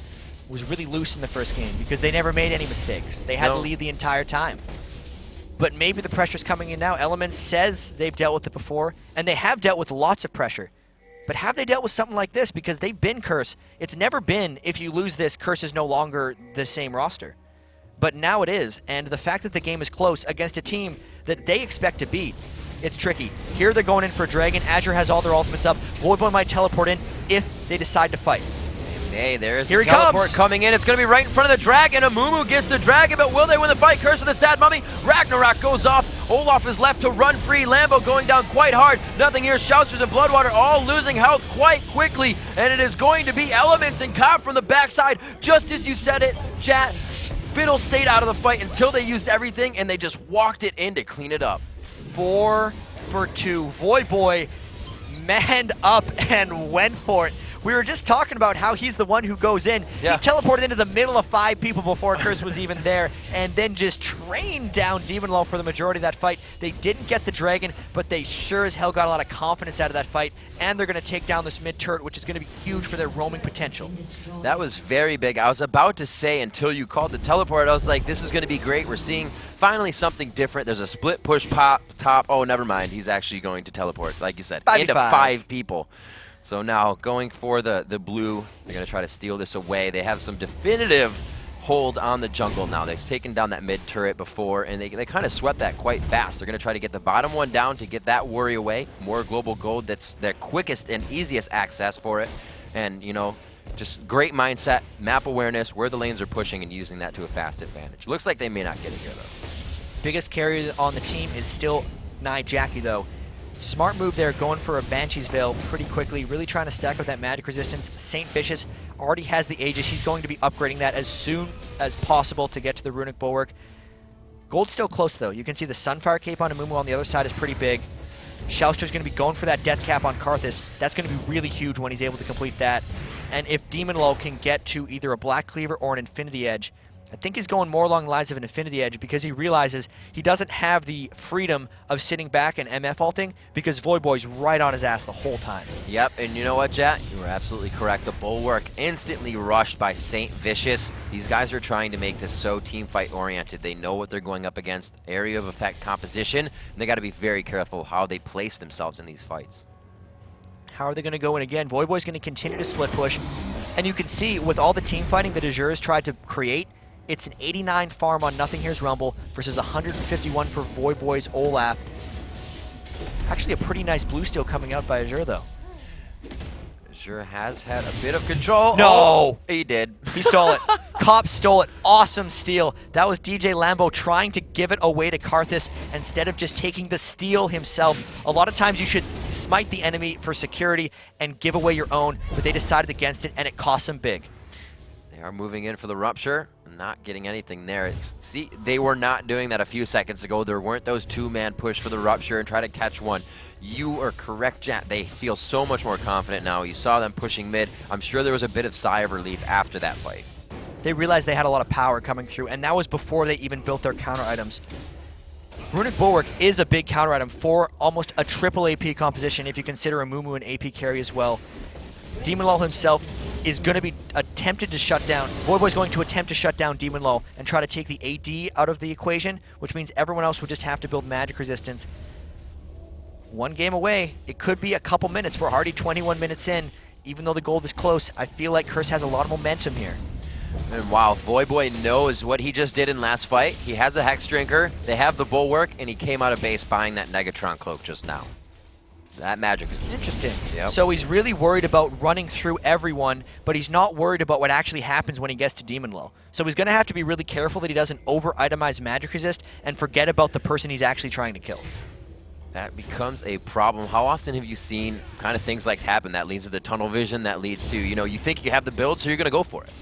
was really loose in the first game because they never made any mistakes. They had to lead the entire time. But maybe the pressure's coming in now. Elements says they've dealt with it before, and they have dealt with lots of pressure. But have they dealt with something like this? Because they've been Curse. It's never been, if you lose this, Curse is no longer the same roster. But now it is, and the fact that the game is close against a team that they expect to beat, it's tricky. Here they're going in for Dragon. Azure has all their ultimates up. Voyboy might teleport in if they decide to fight. Hey, there's the teleport coming in. It's going to be right in front of the Dragon. Amumu gets the Dragon, but will they win the fight? Curse of the Sad Mummy. Ragnarok goes off. Olaf is left to run free. Lambo going down quite hard. Nothing here. Shousters and Bloodwater all losing health quite quickly, and it is going to be Elements and Cop from the backside. Just as you said it, chat. Fiddle stayed out of the fight until they used everything, and they just walked it in to clean it up. 4 for 2. Voyboy manned up and went for it We were just talking about how he's the one who goes in. Yeah. He teleported into the middle of 5 people before Curse was even there, and then just trained down Demon Law for the majority of that fight. They didn't get the Dragon, but they sure as hell got a lot of confidence out of that fight, and they're going to take down this mid turret, which is going to be huge for their roaming potential. That was very big. I was about to say, until you called the teleport, I was like, this is going to be great. We're seeing finally something different. There's a split push pop top. Oh, never mind. He's actually going to teleport, like you said, into 5 people. So now going for the blue, they're going to try to steal this away. They have some definitive hold on the jungle now. They've taken down that mid turret before, and they kind of swept that quite fast. They're going to try to get the bottom one down to get that worry away. More global gold, that's their quickest and easiest access for it. And, you know, just great mindset, map awareness, where the lanes are pushing, and using that to a fast advantage. Looks like they may not get it here, though. Biggest carrier on the team is still Jackie, though. Smart move there, going for a Banshee's Veil pretty quickly, really trying to stack up that magic resistance. Saint Vicious already has the Aegis. He's going to be upgrading that as soon as possible to get to the Runic Bulwark. Gold's still close, though. You can see the Sunfire Cape on Amumu on the other side is pretty big. Shellster's going to be going for that Death Cap on Karthus. That's going to be really huge when he's able to complete that. And if Demon Law can get to either a Black Cleaver or an Infinity Edge, I think he's going more along the lines of an Infinity Edge because he realizes he doesn't have the freedom of sitting back and MF ulting because Void Boy's right on his ass the whole time. Yep, and you know what, Jet? You were absolutely correct. The Bulwark instantly rushed by Saint Vicious. These guys are trying to make this so team fight oriented. They know what they're going up against, area of effect composition, and they got to be very careful how they place themselves in these fights. How are they going to go in again? Void Boy's going to continue to split push, and you can see with all the team fighting that Azure has tried to create, it's an 89 farm on Nothing Here's Rumble versus 151 for Void Boy's Olaf. Actually a pretty nice blue steal coming out by Azure, though. Azure has had a bit of control. No! Oh, he did. He stole it. Cop stole it. Awesome steal. That was DJ Lambo trying to give it away to Karthus instead of just taking the steal himself. A lot of times you should smite the enemy for security and give away your own, but they decided against it, and it cost them big. They are moving in for the Rupture. Not getting anything there. See, they were not doing that a few seconds ago. There weren't those 2-man push for the Rupture and try to catch one. You are correct, Jack. They feel so much more confident now. You saw them pushing mid. I'm sure there was a bit of sigh of relief after that fight. They realized they had a lot of power coming through, and that was before they even built their counter items. Runic Bulwark is a big counter item for almost a triple AP composition if you consider Amumu an AP carry as well. Demon Law himself is going to be attempted to shut down. Void Boy's going to attempt to shut down Demon Law and try to take the AD out of the equation, which means everyone else would just have to build magic resistance. 1 game away. It could be a couple minutes. We're already 21 minutes in. Even though the gold is close, I feel like Curse has a lot of momentum here. And wow, Void Boy knows what he just did in last fight. He has a Hex Drinker, they have the Bulwark, and he came out of base buying that Negatron Cloak just now. That magic is interesting. Yep. So he's really worried about running through everyone, but he's not worried about what actually happens when he gets to Demon Law. So he's going to have to be really careful that he doesn't over-itemize magic resist and forget about the person he's actually trying to kill. That becomes a problem. How often have you seen kind of things like happen that leads to the tunnel vision, that leads to, you know, you think you have the build, so you're going to go for it?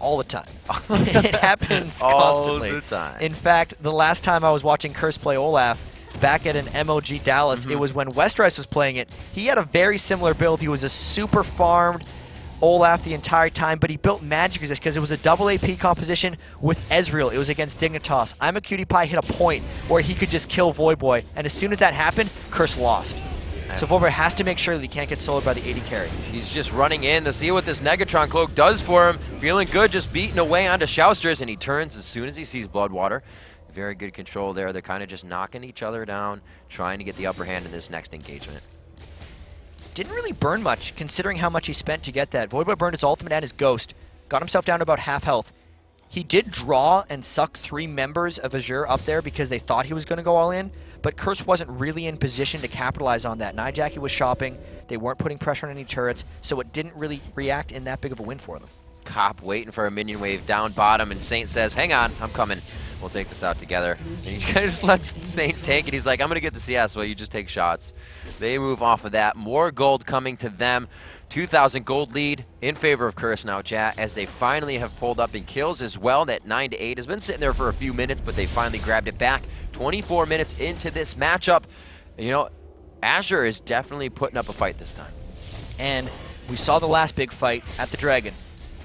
All the time. It happens constantly. All the time. In fact, the last time I was watching Curse play Olaf, back at an MLG Dallas, it was when Westrise was playing it. He had a very similar build. He was a super farmed Olaf the entire time, but he built magic resist because it was a double AP composition with Ezreal. It was against Dignitas. I'm a Cutie Pie hit a point where he could just kill Void Boy, and as soon as that happened, Curse lost. So Void Boy has to make sure that he can't get soloed by the AD carry. He's just running in to see what this Negatron Cloak does for him. Feeling good, just beating away onto Shousters, and he turns as soon as he sees Bloodwater. Very good control there. They're kind of just knocking each other down, trying to get the upper hand in this next engagement. Didn't really burn much, considering how much he spent to get that. Void Boy burned his ultimate and his ghost. Got himself down to about half health. He did draw and suck 3 members of Azure up there because they thought he was going to go all in, but Curse wasn't really in position to capitalize on that. Jackie was shopping. They weren't putting pressure on any turrets, so it didn't really react in that big of a win for them. Cop waiting for a minion wave down bottom, and Saint says, hang on, I'm coming. We'll take this out together. And he kind of just lets Saint take it. He's like, I'm going to get the CS, well, you just take shots. They move off of that. More gold coming to them. 2,000 gold lead in favor of Curse now, chat, as they finally have pulled up in kills as well. That 9-8 has been sitting there for a few minutes, but they finally grabbed it back. 24 minutes into this matchup. You know, Azure is definitely putting up a fight this time. And We saw the last big fight at the Dragon.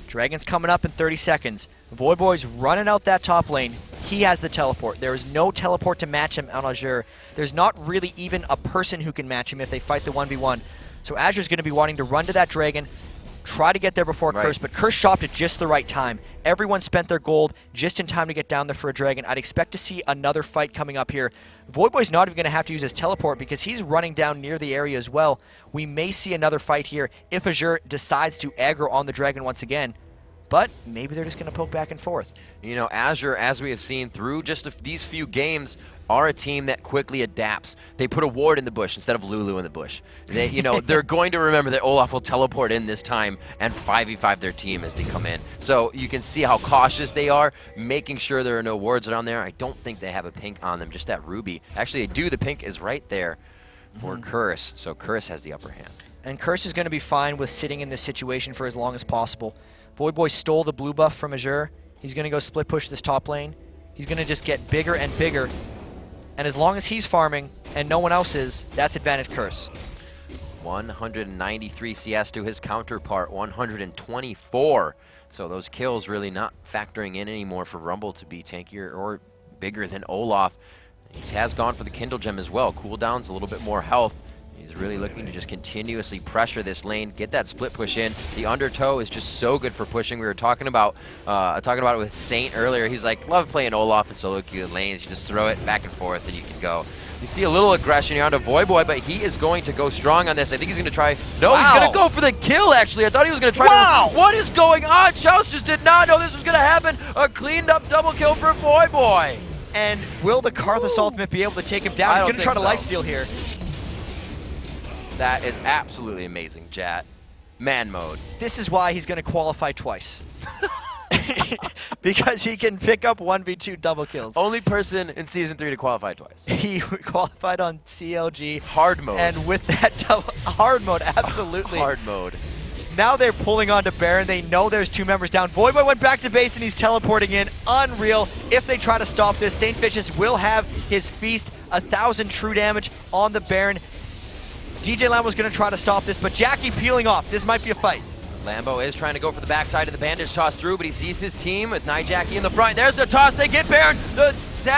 Dragon's coming up in 30 seconds. Voyboy's running out that top lane. He has the teleport. There is no teleport to match him on Azure. There's not really even a person who can match him if they fight the 1v1. So Azure's going to be wanting to run to that Dragon, try to get there before Curse, but Curse shopped at just the right time. Everyone spent their gold just in time to get down there for a Dragon. I'd expect to see another fight coming up here. Voyboy's not even going to have to use his teleport because he's running down near the area as well. We may see another fight here if Azure decides to aggro on the Dragon once again. But maybe they're just going to poke back and forth. You know, Azure, as we have seen through just these few games, are a team that quickly adapts. They put a ward in the bush instead of Lulu in the bush. They, you know, they're going to remember that Olaf will teleport in this time and 5v5 their team as they come in. So you can see how cautious they are, making sure there are no wards around there. I don't think they have a pink on them, just that Ruby. Actually, they do. The pink is right there for Curse. So Curse has the upper hand. And Curse is going to be fine with sitting in this situation for as long as possible. Voyboy stole the blue buff from Azure. He's going to go split push this top lane. He's going to just get bigger and bigger. And as long as he's farming and no one else is, that's advantage Curse. 193 CS to his counterpart, 124. So those kills really not factoring in anymore for Rumble to be tankier or bigger than Olaf. He has gone for the Kindle Gem as well. Cooldowns, a little bit more health. He's really looking to just continuously pressure this lane, get that split push in. The undertow is just so good for pushing. We were talking about it with Saint earlier. He's like, love playing Olaf and solo queue lanes. You just throw it back and forth and you can go. You see a little aggression here onto Voyboy, but he is going to go strong on this. I think he's going to try. No, he's going to go for the kill, actually. I thought he was going to try. Wow! What is going on? Chouse just did not know this was going to happen. A cleaned up double kill for Voyboy. And will the Karthus ultimate be able to take him down? He's going to try to lifesteal here. That is absolutely amazing, chat. Man mode. This is why he's going to qualify twice. Because he can pick up 1v2 double kills. Only person in Season 3 to qualify twice. He qualified on CLG. Hard mode. And with that hard mode, absolutely. Hard mode. Now they're pulling onto Baron. They know there's two members down. Voyboy went back to base and he's teleporting in. Unreal. If they try to stop this, St. Vicious will have his feast. 1,000 true damage on the Baron. DJ Lambo's going to try to stop this, but Jackie peeling off. This might be a fight. Lambo is trying to go for the backside of the bandage toss through, but he sees his team with Jackie in the front. There's the toss. They get Baron. The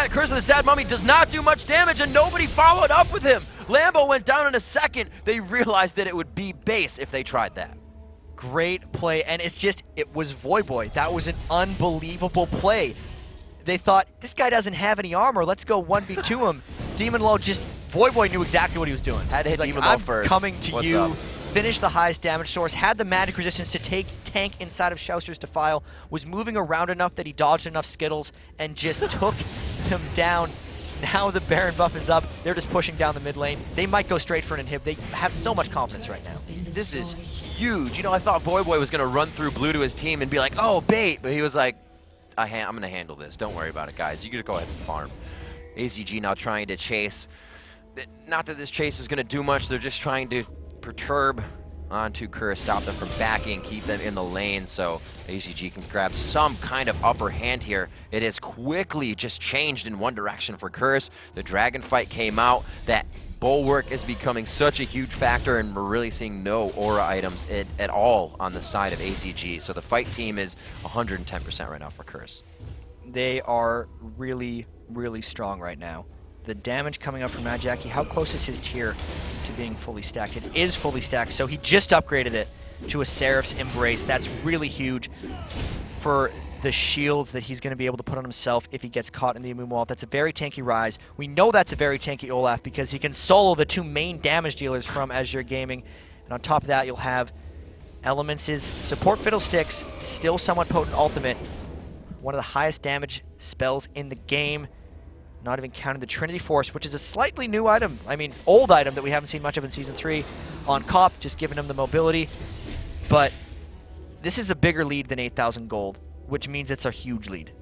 Curse of the Sad Mummy does not do much damage, and nobody followed up with him. Lambo went down in a second. They realized that it would be base if they tried that. Great play, and it was Voyboy. That was an unbelievable play. They thought, this guy doesn't have any armor. Let's go 1v2 him. Demon Low Voyboy knew exactly what he was doing. Had to hit like, Demon Low first. I'm coming to What's you. Up? Finish the highest damage source, had the magic resistance to tank inside of Chaucer's Defile, was moving around enough that he dodged enough Skittles and just took him down. Now the Baron buff is up. They're just pushing down the mid lane. They might go straight for an inhib. They have so much confidence right now. This is huge. You know, I thought Voyboy was going to run through blue to his team and be like, oh, bait. But he was like, I'm going to handle this. Don't worry about it, guys. You just go ahead and farm. AZG now trying to chase. Not that this chase is going to do much. They're just trying to perturb onto Curse, stop them from backing, keep them in the lane so AZG can grab some kind of upper hand here. It has quickly just changed in one direction for Curse. The dragon fight came out. That bulwark is becoming such a huge factor, and we're really seeing no aura items at all on the side of AZG. So the fight team is 110% right now for Curse. They are really, really strong right now. The damage coming up from Mad Jackie, how close is his tier to being fully stacked? It is fully stacked, so he just upgraded it to a Seraph's Embrace. That's really huge for the shields that he's going to be able to put on himself if he gets caught in the immune wall. That's a very tanky Rise. We know that's a very tanky Olaf because he can solo the two main damage dealers from Azure Gaming. And on top of that, you'll have Elements' support Fiddlesticks, still somewhat potent ultimate. One of the highest damage spells in the game. Not even counting the Trinity Force, which is a slightly new item. I mean, old item that we haven't seen much of in Season 3 on Cop, just giving him the mobility. But this is a bigger lead than 8,000 gold, which means it's a huge lead.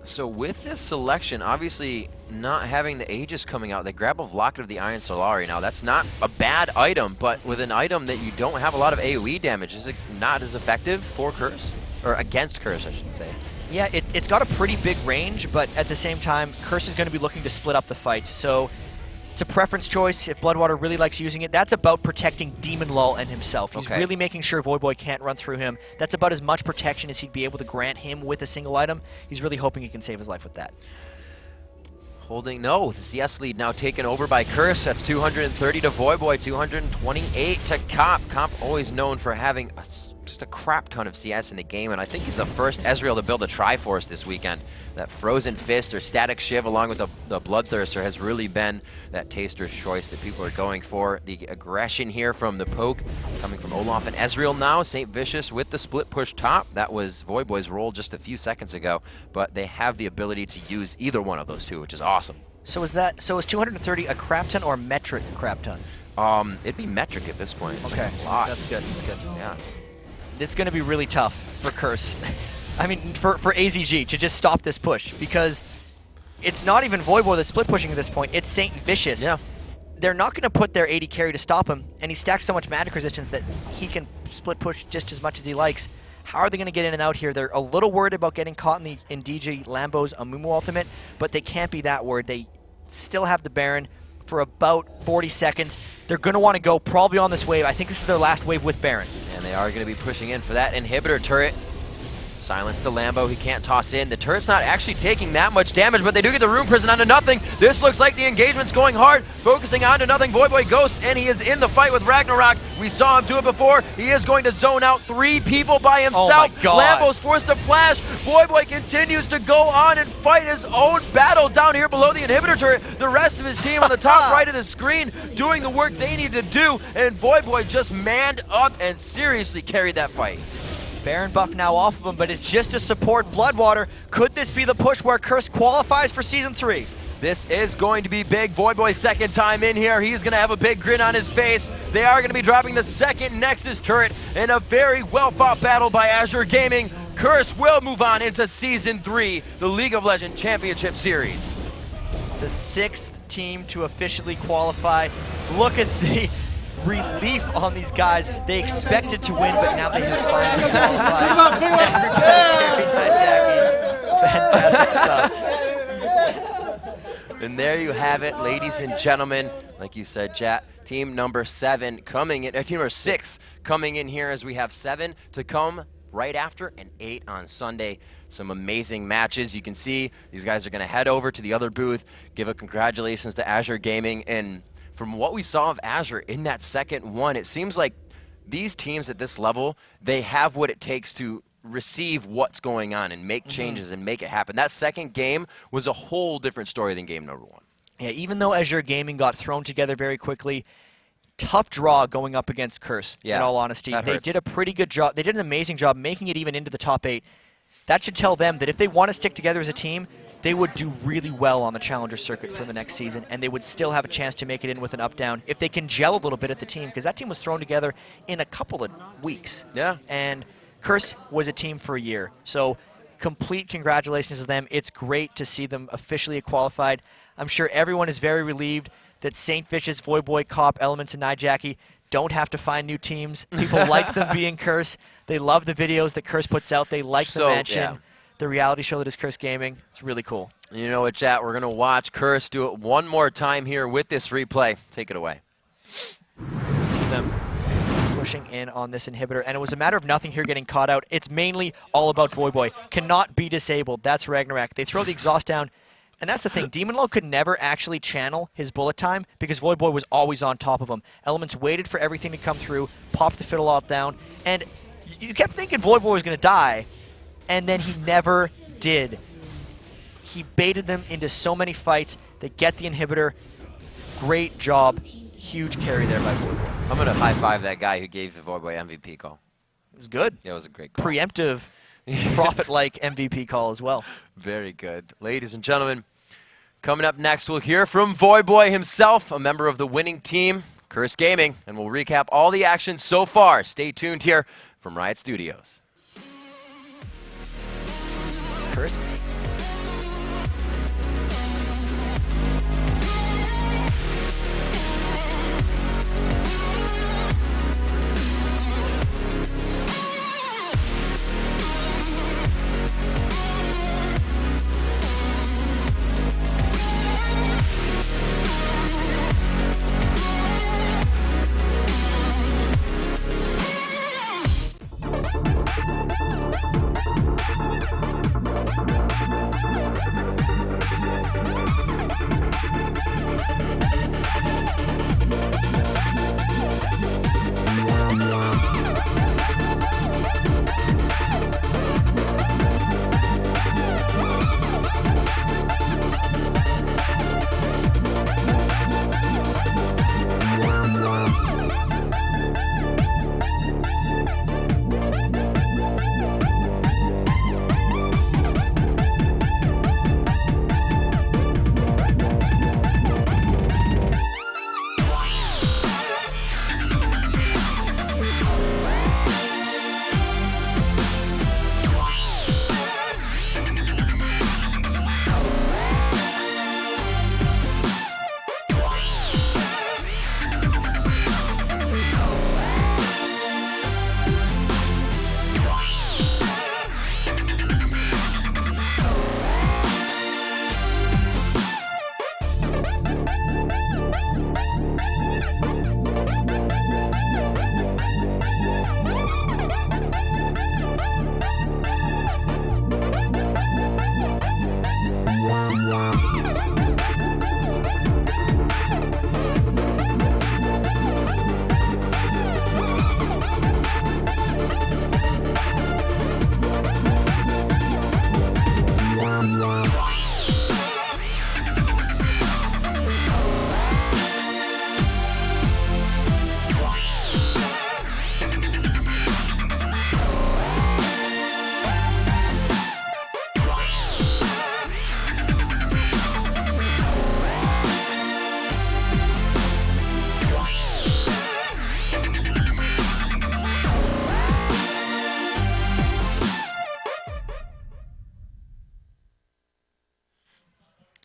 So with this selection, obviously not having the Aegis coming out, they grab a Locket of the Iron Solari. Now, that's not a bad item, but with an item that you don't have a lot of AoE damage, is it not as effective for Curse? Or against Curse, I should say. Yeah, it's got a pretty big range, but at the same time, Curse is going to be looking to split up the fights. So It's a preference choice if Bloodwater really likes using it. That's about protecting Demon Lull and himself. He's really making sure Voidboy can't run through him. That's about as much protection as he'd be able to grant him with a single item. He's really hoping he can save his life with that. The CS lead now taken over by Curse. That's 230 to Voidboy, 228 to Comp. Comp always known for having just a crap ton of CS in the game, and I think he's the first Ezreal to build a Triforce this weekend. That Frozen Fist or Static Shiv along with the Bloodthirster has really been that taster's choice that people are going for. The aggression here from the poke coming from Olaf and Ezreal now. St. Vicious with the split push top. That was Voidboy's role just a few seconds ago, but they have the ability to use either one of those two, which is awesome. So is 230 a crap ton or metric crap ton? It'd be metric at this point. Okay, that's a lot. That's good. Yeah. It's going to be really tough for Curse. I mean, for AZG to just stop this push, because it's not even Voidboy that's split pushing at this point. It's St. Vicious. Yeah. They're not going to put their 80 carry to stop him, and he stacks so much magic resistance that he can split push just as much as he likes. How are they going to get in and out here? They're a little worried about getting caught in DJ Lambo's Amumu ultimate, but they can't be that worried. They still have the Baron for about 40 seconds. They're going to want to go probably on this wave. I think this is their last wave with Baron. And they are going to be pushing in for that inhibitor turret. Silence to Lambo, he can't toss in. The turret's not actually taking that much damage, but they do get the Rune Prison onto nothing. This looks like the engagement's going hard, focusing onto nothing. Voidboy ghosts, and he is in the fight with Ragnarok. We saw him do it before. He is going to zone out 3 people by himself. Oh my God. Lambo's forced to flash. Voidboy continues to go on and fight his own battle down here below the inhibitor turret. The rest of his team on the top right of the screen doing the work they need to do, and Voidboy just manned up and seriously carried that fight. Baron buff now off of him, but it's just to support Bloodwater. Could this be the push where Curse qualifies for Season 3? This is going to be big. Voidboy's second time in here. He's going to have a big grin on his face. They are going to be dropping the second Nexus turret in a very well-fought battle by Azure Gaming. Curse will move on into Season 3, the League of Legends Championship Series. The 6th team to officially qualify. Look at the relief on these guys. They expected to win, but now they have finally qualified. Fantastic stuff. And there you have it, ladies and gentlemen. Like you said, chat, team number 7 coming in, team number 6 coming in here as we have 7 to come right after and 8 on Sunday. Some amazing matches. You can see these guys are going to head over to the other booth, give a congratulations to Azure Gaming. And from what we saw of Azure in that second one, it seems like these teams at this level, they have what it takes to receive what's going on and make changes and make it happen. That second game was a whole different story than game number 1. Yeah, even though Azure Gaming got thrown together very quickly, tough draw going up against Curse, in all honesty. They did a pretty good job. They did an amazing job making it even into the top 8. That should tell them that if they want to stick together as a team, they would do really well on the Challenger circuit for the next season, and they would still have a chance to make it in with an up-down if they can gel a little bit at the team, because that team was thrown together in a couple of weeks. Yeah. And Curse was a team for a year. So complete congratulations to them. It's great to see them officially qualified. I'm sure everyone is very relieved that St. Vicious, Voidboy, Cop, Elements, and Nijaki don't have to find new teams. People like them being Curse. They love the videos that Curse puts out. They like the mansion. The reality show that is Curse Gaming. It's really cool. You know what, chat? We're going to watch Curse do it one more time here with this replay. Take it away. See them pushing in on this inhibitor, and it was a matter of nothing here getting caught out. It's mainly all about Voidboy. Cannot be disabled. That's Ragnarok. They throw the exhaust down, and that's the thing. Demon Lull could never actually channel his bullet time because Voidboy was always on top of him. Elements waited for everything to come through, popped the fiddle out down, and you kept thinking Voidboy was going to die, and then he never did. He baited them into so many fights. They get the inhibitor. Great job. Huge carry there by Voidboy. I'm going to high-five that guy who gave the Voidboy MVP call. It was good. Yeah, it was a great call. Preemptive, prophet-like MVP call as well. Very good. Ladies and gentlemen, coming up next, we'll hear from Voidboy himself, a member of the winning team, Curse Gaming, and we'll recap all the action so far. Stay tuned here from Riot Studios. Curse.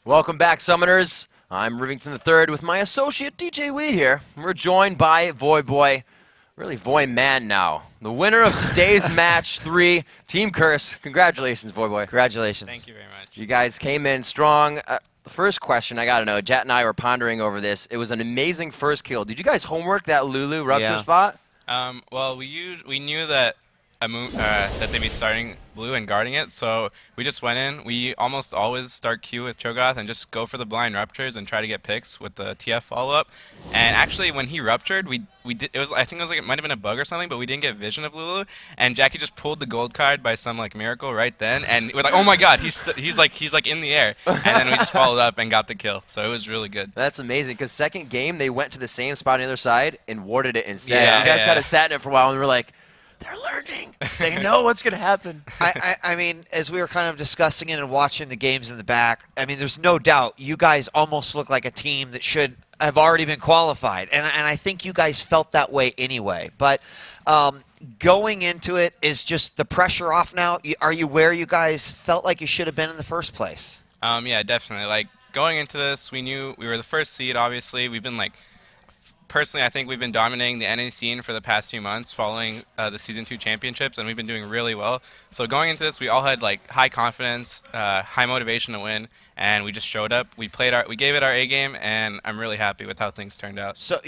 Welcome back, Summoners. I'm Rivington III with my associate DJ Weed here. We're joined by Void Boy, really Void Man now. The winner of today's match 3, Team Curse. Congratulations, Void Boy. Congratulations. Thank you very much. You guys came in strong. The first question I got to know, Jet and I were pondering over this. It was an amazing first kill. Did you guys homework that Lulu rupture spot? Well, we knew that that they'd be starting blue and guarding it, so we just went in. We almost always start Q with Cho'Gath and just go for the blind ruptures and try to get picks with the TF follow-up. And actually, when he ruptured, we did. It was, I think it was like, it might have been a bug or something, but we didn't get vision of Lulu. And Jackie just pulled the gold card by some like miracle right then, and we're like, oh my god, he's like in the air. And then we just followed up and got the kill. So it was really good. That's amazing, because second game they went to the same spot on the other side and warded it instead. Yeah, you guys kind of sat in it for a while and we were like, they're learning. They know what's going to happen. I mean, as we were kind of discussing it and watching the games in the back, I mean, there's no doubt you guys almost look like a team that should have already been qualified. And I think you guys felt that way anyway. But going into it, is just the pressure off now? Are you where you guys felt like you should have been in the first place? Yeah, definitely. Like, going into this, we knew we were the first seed, obviously. We've been like, personally, I think we've been dominating the NA scene for the past 2 months following the Season 2 championships, and we've been doing really well. So going into this, we all had like high confidence, high motivation to win, and we just showed up. We gave it our A game, and I'm really happy with how things turned out. So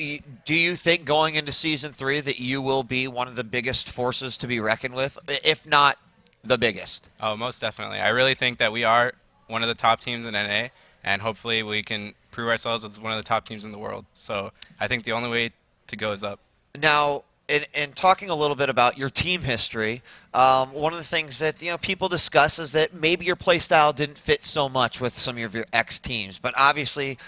do you think going into Season 3 that you will be one of the biggest forces to be reckoned with, if not the biggest? Oh, most definitely. I really think that we are one of the top teams in NA, and hopefully we can prove ourselves as one of the top teams in the world. So I think the only way to go is up. Now, in talking a little bit about your team history, one of the things that people discuss is that maybe your play style didn't fit so much with some of your ex-teams. But obviously,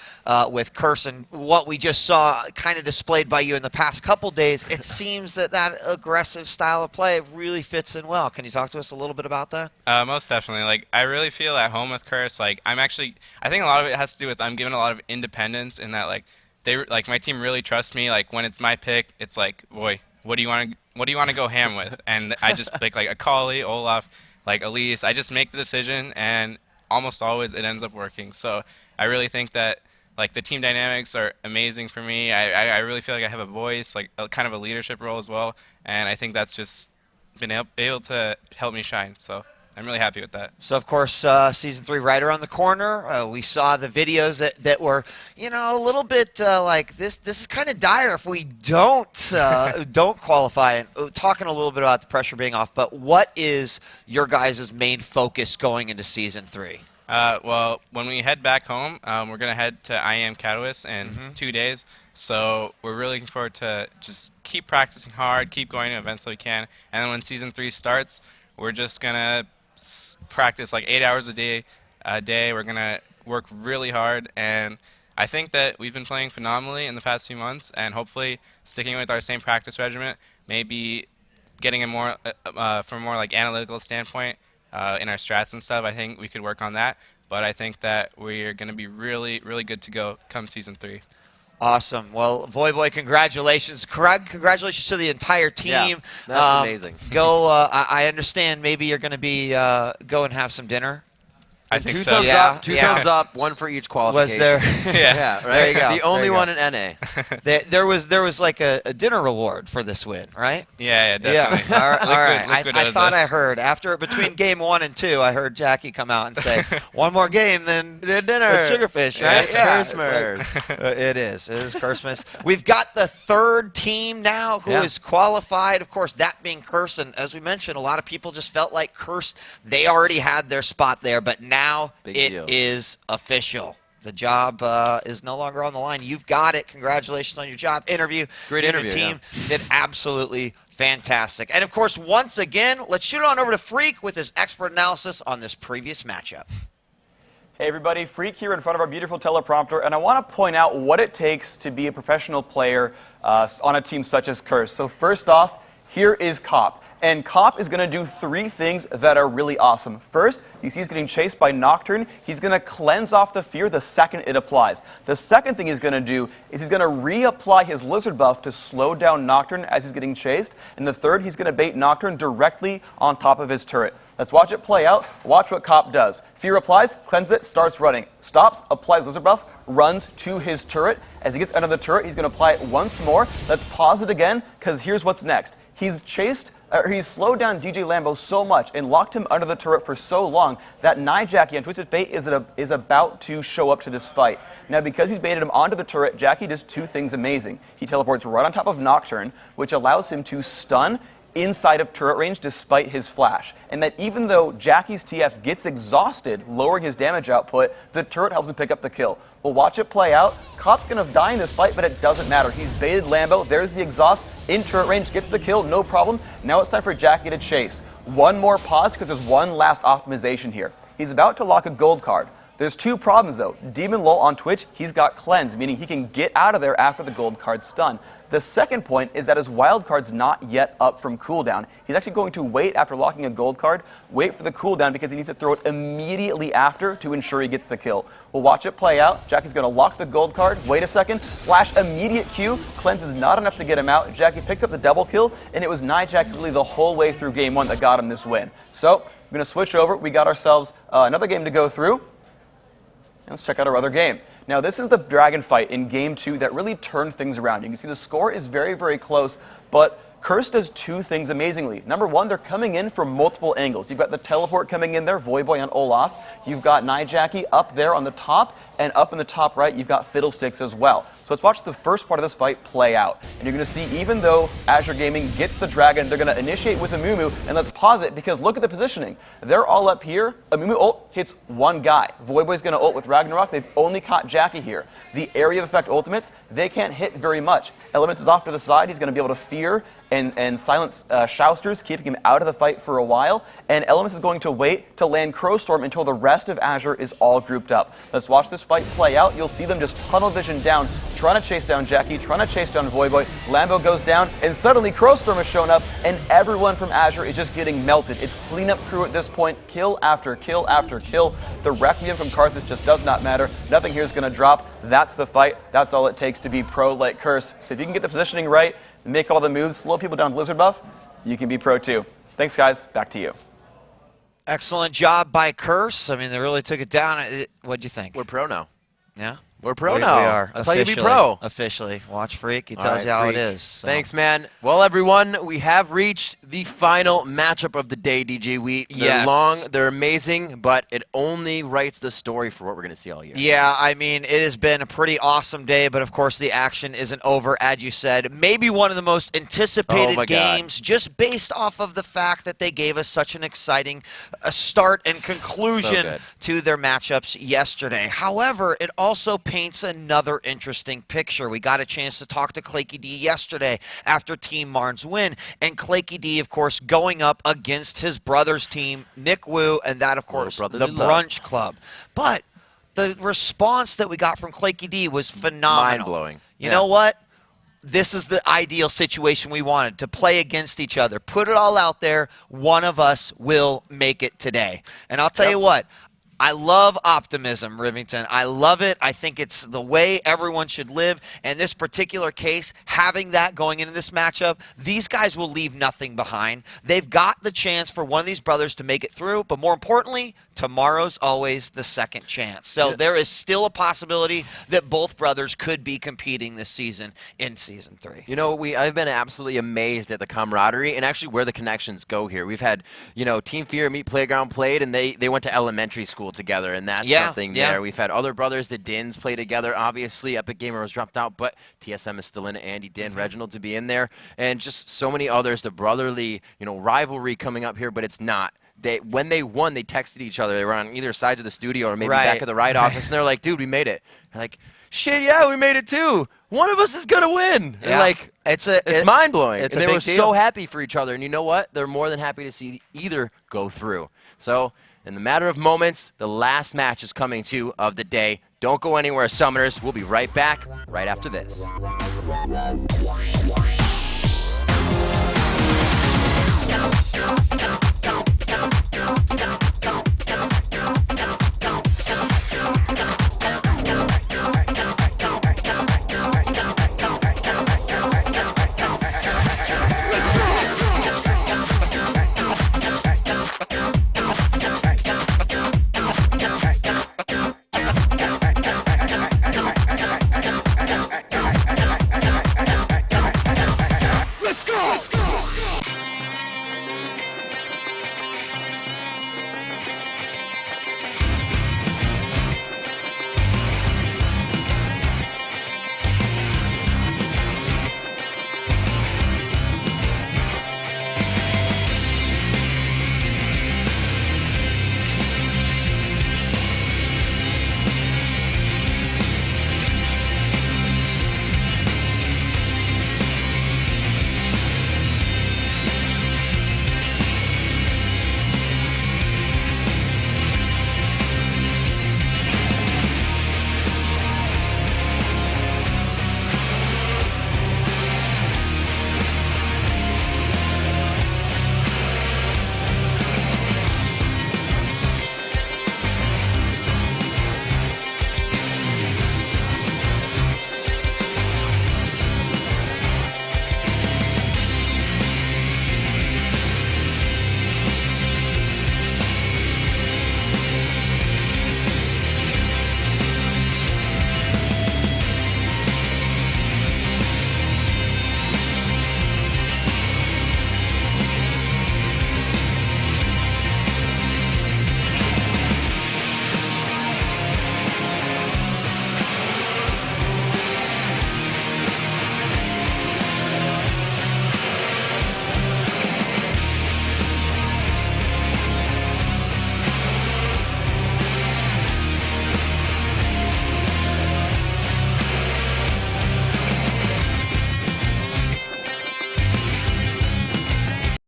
with Curse and what we just saw kind of displayed by you in the past couple days, it seems that aggressive style of play really fits in well. Can you talk to us a little bit about that? Most definitely. Like, I really feel at home with Curse. Like, I think a lot of it has to do with I'm given a lot of independence in that, like, my team really trusts me. Like, when it's my pick, it's like, boy, what do you want to go ham with? And I just pick like Akali, Olaf, like Elise. I just make the decision, and almost always it ends up working. So I really think that like the team dynamics are amazing for me. I really feel like I have a voice, like kind of a leadership role as well, and I think that's just been able to help me shine. So I'm really happy with that. So, of course, Season 3 right around the corner. We saw the videos that were, a little bit like this is kind of dire if we don't qualify. And talking a little bit about the pressure being off, but what is your guys' main focus going into Season 3? Well, when we head back home, we're going to head to IEM Katowice in 2 days. So we're really looking forward to just keep practicing hard, keep going to events that we can. And then when Season 3 starts, we're just going to practice like 8 hours a day. We're going to work really hard, and I think that we've been playing phenomenally in the past few months, and hopefully sticking with our same practice regimen, maybe getting a more from a more like analytical standpoint in our strats and stuff. I think we could work on that, but I think that we're going to be really, really good to go come Season 3. Awesome. Well, Void Boy, congratulations. Craig, congratulations to the entire team. Yeah, that's amazing. I understand maybe you're going to be go and have some dinner. I think two so. thumbs up, two thumbs up, one for each qualification. Was there? Yeah, right. There you go. The only one in NA. There was like a dinner reward for this win, right? Yeah, definitely. Yeah. All right. I thought us. I heard between game 1 and 2, I heard Jackie come out and say, "One more game, then dinner, Sugarfish." Right? Yeah. It is Christmas. We've got the third team now who is qualified. Of course, that being Curse, and as we mentioned, a lot of people just felt like Curse. They already had their spot there, but now it is official. The job is no longer on the line. You've got it. Congratulations on your job interview. Great interview. Your team did absolutely fantastic. And, of course, once again, let's shoot on over to Freak with his expert analysis on this previous matchup. Hey everybody, Freak here in front of our beautiful teleprompter, and I want to point out what it takes to be a professional player on a team such as Curse. So first off, here is Cop. And Cop is going to do 3 things that are really awesome. First, you see he's getting chased by Nocturne. He's going to cleanse off the fear the second it applies. The second thing he's going to do is he's going to reapply his Lizard buff to slow down Nocturne as he's getting chased. And the third, he's going to bait Nocturne directly on top of his turret. Let's watch it play out. Watch what Cop does. Fear applies, cleanses it, starts running. Stops, applies Lizard Buff, runs to his turret. As he gets under the turret, he's going to apply it once more. Let's pause it again, because here's what's next. He's slowed down DJ Lambo so much and locked him under the turret for so long that Jackie on Twisted Fate is about to show up to this fight. Now, because he's baited him onto the turret, Jackie does two things amazing. He teleports right on top of Nocturne, which allows him to stun inside of turret range despite his flash. And that even though Jackie's TF gets exhausted, lowering his damage output, the turret helps him pick up the kill. We'll watch it play out. Cop's going to die in this fight, but it doesn't matter. He's baited Lambo. There's the exhaust. In turret range, gets the kill, no problem. Now it's time for Jackie to chase. One more pause, because there's one last optimization here. He's about to lock a gold card. There's two problems, though. Demon Lol on Twitch, he's got cleanse, meaning he can get out of there after the gold card's stun. The second point is that his wild card's not yet up from cooldown. He's actually going to wait after locking a gold card, wait for the cooldown because he needs to throw it immediately after to ensure he gets the kill. We'll watch it play out. Jackie's going to lock the gold card, wait a second, flash immediate Q, cleanse is not enough to get him out. Jackie picks up the double kill, and it was Jackie really the whole way through game one that got him this win. So, we're going to switch over. We got ourselves another game to go through. And let's check out our other game. Now, this is the dragon fight in Game 2 that really turned things around. You can see the score is very, very close, but Curse does two things amazingly. Number one, they're coming in from multiple angles. You've got the teleport coming in there, Voyboy on Olaf. You've got Jackie up there on the top, and up in the top right, you've got Fiddlesticks as well. So let's watch the first part of this fight play out. And you're going to see, even though Azure Gaming gets the dragon, they're going to initiate with Amumu, and let's pause it, because look at the positioning. They're all up here. Amumu ult hits one guy. Voyboy's going to ult with Ragnarok. They've only caught Jackie here. The area of effect ultimates, they can't hit very much. Elements is off to the side. He's going to be able to fear and silence Shousters, keeping him out of the fight for a while. And Elements is going to wait to land Crowstorm until the rest of Azure is all grouped up. Let's watch this fight play out. You'll see them just tunnel vision down, trying to chase down Jackie, trying to chase down Voyboy. Lambo goes down, and suddenly Crowstorm has shown up, and everyone from Azure is just getting melted. It's cleanup crew at this point, kill after kill after kill. The Requiem from Karthus just does not matter. Nothing here is going to drop. That's the fight. That's all it takes to be pro like Curse. So if you can get the positioning right, make all the moves, slow people down with Lizard Buff, you can be pro too. Thanks, guys. Back to you. Excellent job by Curse. I mean, they really took it down. What'd you think? We're pro now. Yeah? We're pro now. We are. That's how you be pro. Officially. Watch Freak. He tells you how it is. So. Thanks, man. Well, everyone, we have reached the final matchup of the day, DJ Wheat. They're long, they're amazing, but it only writes the story for what we're going to see all year. Yeah, I mean, it has been a pretty awesome day, but of course the action isn't over, as you said. Maybe one of the most anticipated games, just based off of the fact that they gave us such an exciting start and conclusion to their matchups yesterday. However, it also paints another interesting picture. We got a chance to talk to Claky D yesterday after Team Marn's win, and Claky D, of course, going up against his brother's team, Nick Wu, and that, of course, the Brunch Club. But the response that we got from Claky D was phenomenal. Mind-blowing. You know what? This is the ideal situation we wanted, to play against each other. Put it all out there. One of us will make it today. And I'll tell you what, I love optimism, Rivington. I love it. I think it's the way everyone should live. In this particular case, having that going into this matchup, these guys will leave nothing behind. They've got the chance for one of these brothers to make it through, but more importantly, tomorrow's always the second chance. So there is still a possibility that both brothers could be competing this season in Season 3. You know, I've been absolutely amazed at the camaraderie and actually where the connections go here. We've had, you know, Team Fear meet Playground played, and they went to elementary school together, and that's something there. We've had other brothers, the Dins, play together. Obviously, Epic Gamer was dropped out, but TSM is still in it. Andy, Din, Reginald to be in there, and just so many others. The brotherly, you know, rivalry coming up here, but it's not. When they won, they texted each other. They were on either sides of the studio or maybe back at the right office, and they're like, dude, we made it. They're like, shit, yeah, we made it too. One of us is going to win. And like, it's mind-blowing. And they were so happy for each other. And you know what? They're more than happy to see either go through. So, in the matter of moments, the last match is coming to of the day. Don't go anywhere, Summoners. We'll be right back right after this. Let's go!